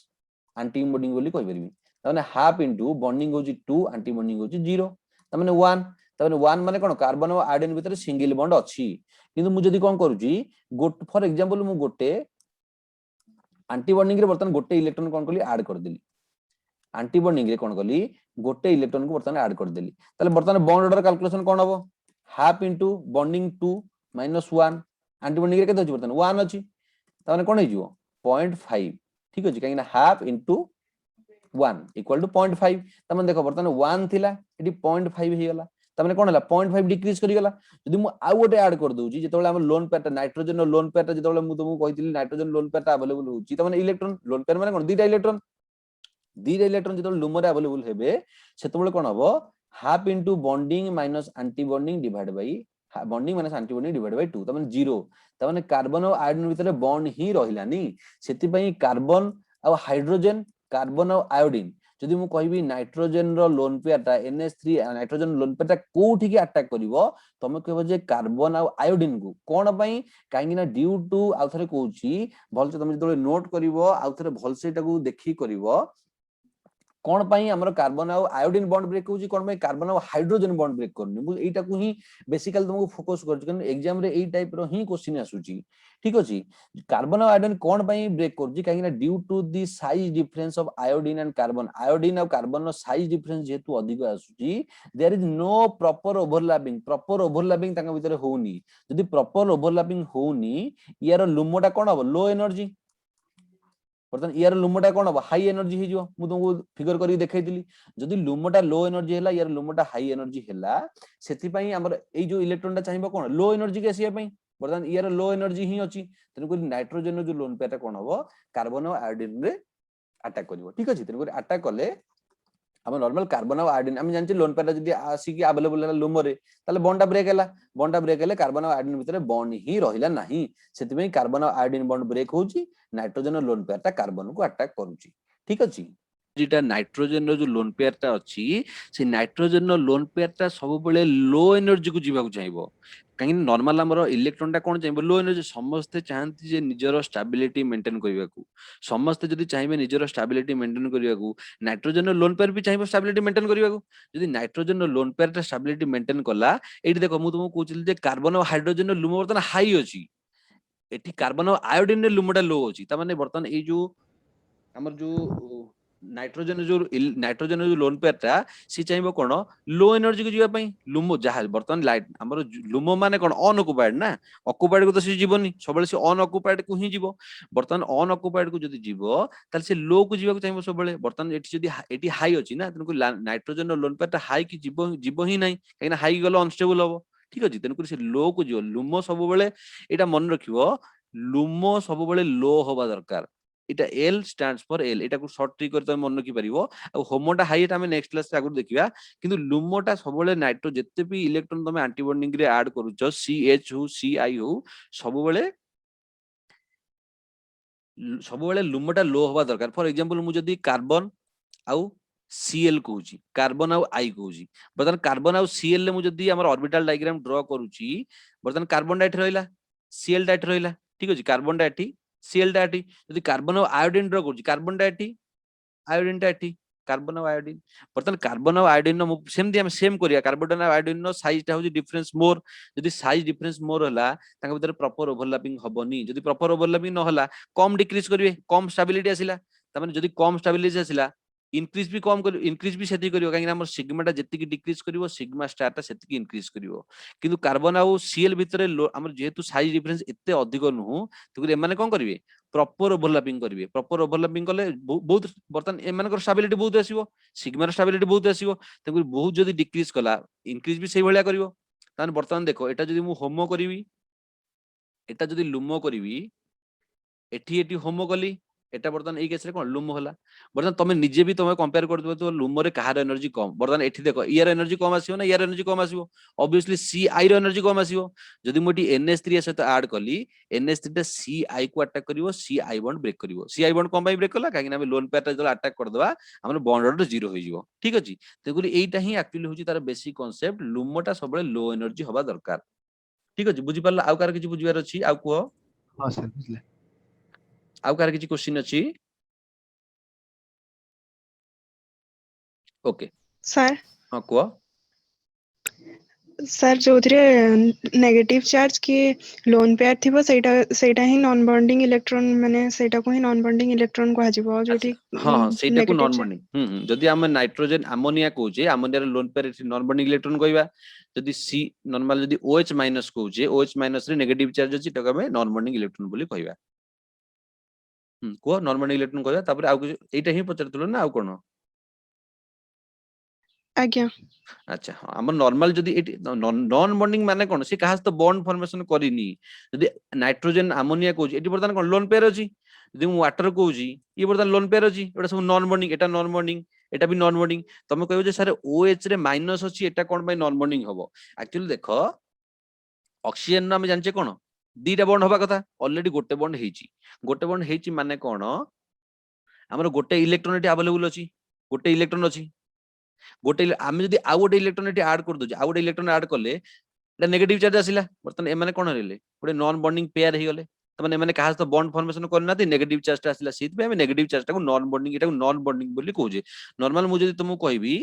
anti bonding बोली कहि परबी तने हाफ इनटू बॉन्डिंग होची 2 एंटी बॉन्डिंग होची 0 तने 1 तने 1 माने कोन कार्बन और आयोडीन भीतर सिंगल बॉन्ड अछि किंतु मु जदी कोन करूची गोट फॉर एग्जांपल मु गोटे एंटी बॉन्डिंग रे बर्तमान गोटे इलेक्ट्रॉन कोन कली ऐड कर देली एंटी बॉन्डिंग रे कोन कली गोटे इलेक्ट्रॉन को बर्तमान ऐड कर देली ताले बर्तमान बॉन्ड ऑर्डर कैलकुलेशन कोन हबो half into bonding 2 minus 1 anti bonding रे केते अछि बर्तमान 1 अछि ताने कोन हे जिवो 0.5 ठीक अछि काहे ना हाफ इनटू 1 इक्वल टू 0.5 तमन देखो बर्तमान 1 थिला एटी 0.5 हे गेला तमने कोन हला 0.5 डिक्रीज करि गेला जदी मु आ गोटे ऐड कर दोउची जेतबेले हम लोन पेयर नाइट्रोजन नो लोन पेयर जेतबेले मु तुमको कहितली नाइट्रोजन लोन पेयर अवेलेबल होची तमने इलेक्ट्रॉन लोन पेयर माने कोन दीटा इलेक्ट्रॉन जेतबेले लुमरे अवेलेबल हेबे सेतबेले कोन हबो half into bonding minus anti bonding divide by bonding minus anti bonding divide by 2 तमने 0 तमने कार्बन और आयोडीन भीतर बॉन्ड ही रहिलानी सेति पई कार्बन और हाइड्रोजन कार्बन और आयोडीन जदी मु कहबी नाइट्रोजन रो लोन पेयर टा NH3 नाइट्रोजन लोन पेयर टा कोठी की अटैक करिवो तमे कहबो जे कार्बन और आयोडीन को कोन पई काहेकि ना ड्यू टू आउथरे कहूची भलसे तमे जतबे नोट करिवो आउथरे भलसे टाको देखि करिवो कौन पाई हमर कार्बन और आयोडीन बॉन्ड ब्रेक होची कोन पाई कार्बन और हाइड्रोजन बॉन्ड ब्रेक करनी मु एटा को ही बेसिकली तुमको फोकस करछ कारण एग्जाम रे एई टाइप रो ही क्वेश्चन आसुची ठीक अछि कार्बन और आयोडीन कौन पाई ब्रेक करची काहे ना due to the size difference of iodine and carbon और कार्बन रो साइज डिफरेंस जेतु अधिक आसुची there is no proper overlapping तांका भीतर होउनी जदी प्रॉपर ओवरलैपिंग होउनी यार लुमोटा कोन हो लो एनर्जी बर्तमान यार लुमोटा कोन हो हाई एनर्जी हे जो मु तुमको फिगर करी देखाइतिली जदी लुमोटा लो एनर्जी हैला यार लुमोटा हाई एनर्जी हैला सेति पई हमर ए जो इलेक्ट्रॉन टा चाहिबो कोन लो एनर्जी के आसीया पई बर्तमान यार लो एनर्जी ही अछि तने को नाइट्रोजन जो लोन पेटा कोन हो कार्बन और आयोडीन रे अटैक करिवो ठीक अछि तने को अटैक करले हम नॉर्मल कार्बन और आयोडीन हम जानछि लोन पेटा जदी आसी कि अवेलेबल लुमो रे ताले बॉन्डा ब्रेक हैला कार्बन और आयोडीन भितर बॉन्ड ही रहिला नाही सेति पई कार्बन और आयोडीन बॉन्ड ब्रेक होउची नाइट्रोजन और लोन पेयर कार्बन को अटैक करूची ठीक अछि जेटा नाइट्रोजन रो जो लोन पेयर टा अछि से नाइट्रोजन रो लोन पेयर टा सब बेले लो एनर्जी को जीवा को चाहिबो कहीं नॉर्मल हमर इलेक्ट्रॉन टा कोन चाहिबो लो एनर्जी समस्त चाहंती जे निजरो स्टेबिलिटी मेंटेन करिवा को समस्त जदी चाहिबे निजरो स्टेबिलिटी मेंटेन करिवा को नाइट्रोजन रो लोन पेयर भी चाहिबो स्टेबिलिटी मेंटेन करिवा को जदी नाइट्रोजन रो लोन पेयर टा स्टेबिलिटी मेंटेन कला एठी देखो मु तुमको कहउचिल जे कार्बन और हाइड्रोजन रो लुमो बर्तन हाई अछि एठी कार्बन और आयोडीन रे लुमोटा लो अछि त माने बर्तन ए जो हमर जो नाइट्रोजन जो लोन पेयर टा सी चाहिबो कोन लो एनर्जी को जीवा पई लुमो जहाज बर्तन लाइट हमर लुमो माने कोन अनऑक्युपाइड ना ऑक्युपाइड को तो सी जीवनी सबले सी अनऑक्युपाइड को ही जीवो बर्तन अनऑक्युपाइड को जदी जीवो ताले से लो को जीवा को चाहिबो सबले बर्तन एठी जदी एठी हाई अछि ना तनको नाइट्रोजन रो लोन पेयर टा हाई की जीवो ही नाही काहे ना हाई गलो अनस्टेबल होबो ठीक अछि तनको से लो को जीवो लुमो सब बेले एटा मन रखिबो लुमो सब बेले लो होबा दरकार इटा एल स्टैंड्स फॉर एल एटा को शॉर्ट ट्री कर त मन रखि परिबो आ होमोटा हाई एटा हम नेक्स्ट क्लास से आगु देखिबा किंतु लुमोटा सब बेले नाइट्रो जत्ते भी इलेक्ट्रॉन तमे एंटी बॉन्डिंग रे ऐड करूछ सीएच हो सीआई हो सब बेले लुमोटा लो होबा दरकार फॉर एग्जांपल मु जदी कार्बन आउ सीएल कहूची कार्बन आउ आई कहूची बर्तन कार्बन आउ सीएल ले मु जदी हमर ऑर्बिटल डायग्राम ड्रा करूची बर्तन कार्बन डाइट रहइला सीएल डाइट रहइला ठीक अछि कार्बन डाइट सीएल डाइट जदी कार्बन और आयोडीन ड्रा करूची carbon diet iodine diet carbon और आयोडीन बर्तन कार्बन और आयोडीन नो सेमदी हम सेम करिया कार्बन और आयोडीन नो साइज ता होची डिफरेंस मोर जदी साइज डिफरेंस मोर होला तांका भीतर प्रॉपर ओवरलैपिंग हबनी जदी प्रॉपर ओवरलैपिंग न होला कम डिक्रीज करिवे कम स्टेबिलिटी आसिला त माने जदी कम स्टेबिलिटी आसिला इंक्रीज भी कम कर इंक्रीज भी सेति करियो काहे हमर सिग्मा टा जति की डिक्रीज करिवो सिग्मा स्टार टा सेति की इंक्रीज करिवो किंतु कार्बन आउ सीएल भितरे हमर जेहेतु साइज डिफरेंस एते अधिक नु तो ए माने कोन करिवे प्रॉपर ओवरलैपिंग करिवे प्रॉपर ओवरलैपिंग कले बहुत बर्तन ए मानकर स्टेबिलिटी बहुत आसीबो सिग्मा स्टेबिलिटी बहुत आसीबो तको बहुत जदी डिक्रीज कला इंक्रीज भी सेही भलिया करिवो तान बर्तन देखो एटा जदी मु होमो करिवि एटा जदी लुमो करिवि एठी एठी होमो कली एटा बर्तन ए केस रे कोन लुमो होला बर्तन तमे निजे भी तमे कंपेयर कर दबो तो लुमो रे कहार एनर्जी कम बर्तन एठी देखो यार एनर्जी कम आसीबो ना यार एनर्जी कम आसीबो ऑब्वियसली सीआई रो एनर्जी कम आसीबो जदी मोटी NH3 सहित ऐड कली NH3 टा सीआई को अटैक करिवो सीआई बॉन्ड ब्रेक करिवो सीआई बॉन्ड कम बाई ब्रेक कला काहे ना लोन पेयर टा जला अटैक कर दबा हमर बॉन्ड ऑर्डर जीरो हो जिवो ठीक अछि तेगुली एटा ही एक्चुअली होची तार बेसिक कांसेप्ट लुमो टा सबले लो एनर्जी होबा दरकार ठीक अछि बुझि परला आउ कार किछि बुझिबार अछि आउ को हां सर बुझले आउ कार किछि क्वेश्चन अछि ओके सर हां को सर जो नेगेटिव चार्ज की लोन पेयर थिबो सेटा ही नॉन बॉन्डिंग इलेक्ट्रॉन माने सेटा को ही नॉन बॉन्डिंग इलेक्ट्रॉन को आजिबो जोठी हां हां सेटा को नेगेटिव नॉन बॉन्डिंग जदी हम नाइट्रोजन अमोनिया कहूचे अमोनिया रे lone pair non bonding electron कहबा जदी सी नॉर्मल जदी OH माइनस कहूचे OH माइनस रे नेगेटिव चार्ज अछि तक हम नॉन बॉन्डिंग इलेक्ट्रॉन बोली कहबा को नॉन बॉन्डिंग इलेक्ट्रॉन कहबा तापर आउ एटा ही पचरतलो ना आउ कोन आज्ञा अच्छा हम नॉर्मल जदी नॉन बॉन्डिंग माने कोन से कहास तो बॉन्ड फॉर्मेशन करिनी जदी नाइट्रोजन अमोनिया कहूची एटी बर्तन कोन लोन पेयर अछि जदी मु वाटर कहूची ये बर्तन लोन पेयर अछि एटा सब नॉन बॉन्डिंग एटा नॉन बॉन्डिंग एटा भी नॉन बॉन्डिंग तमे कहबो जे सर OH रे माइनस अछि एटा कोन बाय नॉन बॉन्डिंग हबो एक्चुअली देखो ऑक्सीजन ना हम जानचे कोन दीटा बॉन्ड होबा कथा ऑलरेडी गोटे बॉन्ड हेची माने कोन हमर गोटे इलेक्ट्रॉन एटी अवेलेबल अछि गोटे इलेक्ट्रॉन अछि गोटे आम जदी आ गोटे इलेक्ट्रॉन एटी ऐड कर दोजे आ गोटे इलेक्ट्रॉन ऐड करले एटा नेगेटिव चार्ज आसिला बर्तन ए माने कोन रहले गोटे नॉन बॉन्डिंग पेयर हे गले तमाने माने कहा तो बॉन्ड फॉर्मेशन करना नेगेटिव चार्ज टा आसिला सीट पे हम नेगेटिव चार्ज टा को नॉन बॉन्डिंग एटा को नॉन बॉन्डिंग बोली कहूजे नॉर्मल मु जदी तुमको कहबी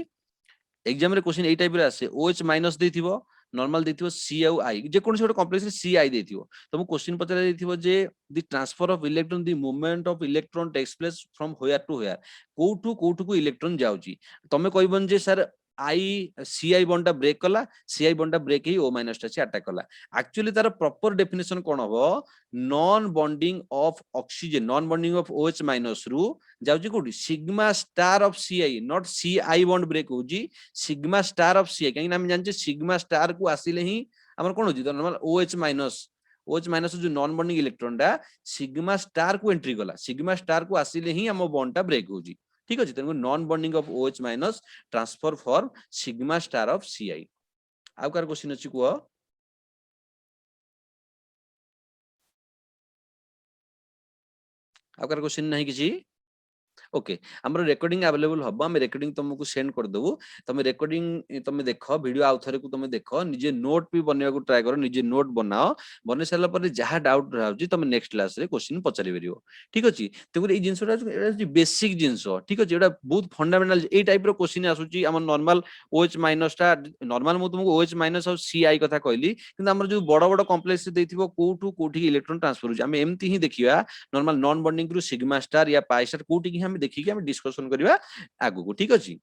एग्जाम रे क्वेश्चन ए टाइप रे आसे OH माइनस देथिबो नॉर्मल देथिबो C आउ I जे कोन से गोटे कॉम्प्लेक्स रे CI देथिबो तुमको क्वेश्चन पचरा देथिबो जे the transfer of electron the movement of electron takes place from where to where कोठू को इलेक्ट्रॉन जाउची तमे कहबन जे सर CI बॉन्ड टा ब्रेक कला CI बॉन्ड टा ब्रेक ही O माइनस टा से अटैक कला एक्चुअली तार प्रॉपर डेफिनेशन कोन हबो non bonding of oxygen non bonding of OH minus रु जाउची कोठी sigma star of CI not CI bond break होजी सिग्मा स्टार ऑफ CI कहीं हम जानचे सिग्मा स्टार को आसिले ही हमर कोन होजी नॉर्मल OH माइनस जो नॉन बॉन्डिंग इलेक्ट्रॉन टा सिग्मा स्टार को एंट्री कला सिग्मा स्टार को आसिले ही हम बॉन्ड टा ब्रेक होजी ठीक अछि तेनु non bonding of OH minus transfer for sigma star of CI आउ कार क्वेश्चन अछि को आउ कार क्वेश्चन नहीं किछि ओके हमर रिकॉर्डिंग अवेलेबल हबो हम रिकॉर्डिंग तुमको सेंड कर देबो तुम रिकॉर्डिंग तुम देखो वीडियो आउ थरे को तुम देखो निजे नोट भी बनेवा को ट्राई करो निजे नोट बनाओ बने साला पर जहा डाउट रहउची तुम नेक्स्ट क्लास रे क्वेश्चन पचारि परियो ठीक अछि तेगुर ए जिंसटा बेसिक जिंस ठीक अछि एटा बहुत फंडामेंटल ए टाइप रो क्वेश्चन आसुची हम नॉर्मल OH माइनस टा नॉर्मल मु तुमको OH माइनस और CI कथा कहली किंतु हमर जो बड़ बड़ कॉम्प्लेक्स देथिबो कोठू कोठी इलेक्ट्रॉन ट्रांसफर होची हम एम्ति ही देखिबा नॉर्मल नॉन बॉन्डिंग रु सिग्मा स्टार या पाई स्टार कोठी की हम देखि कि हम डिस्कशन करबा आगु को ठीक अछि।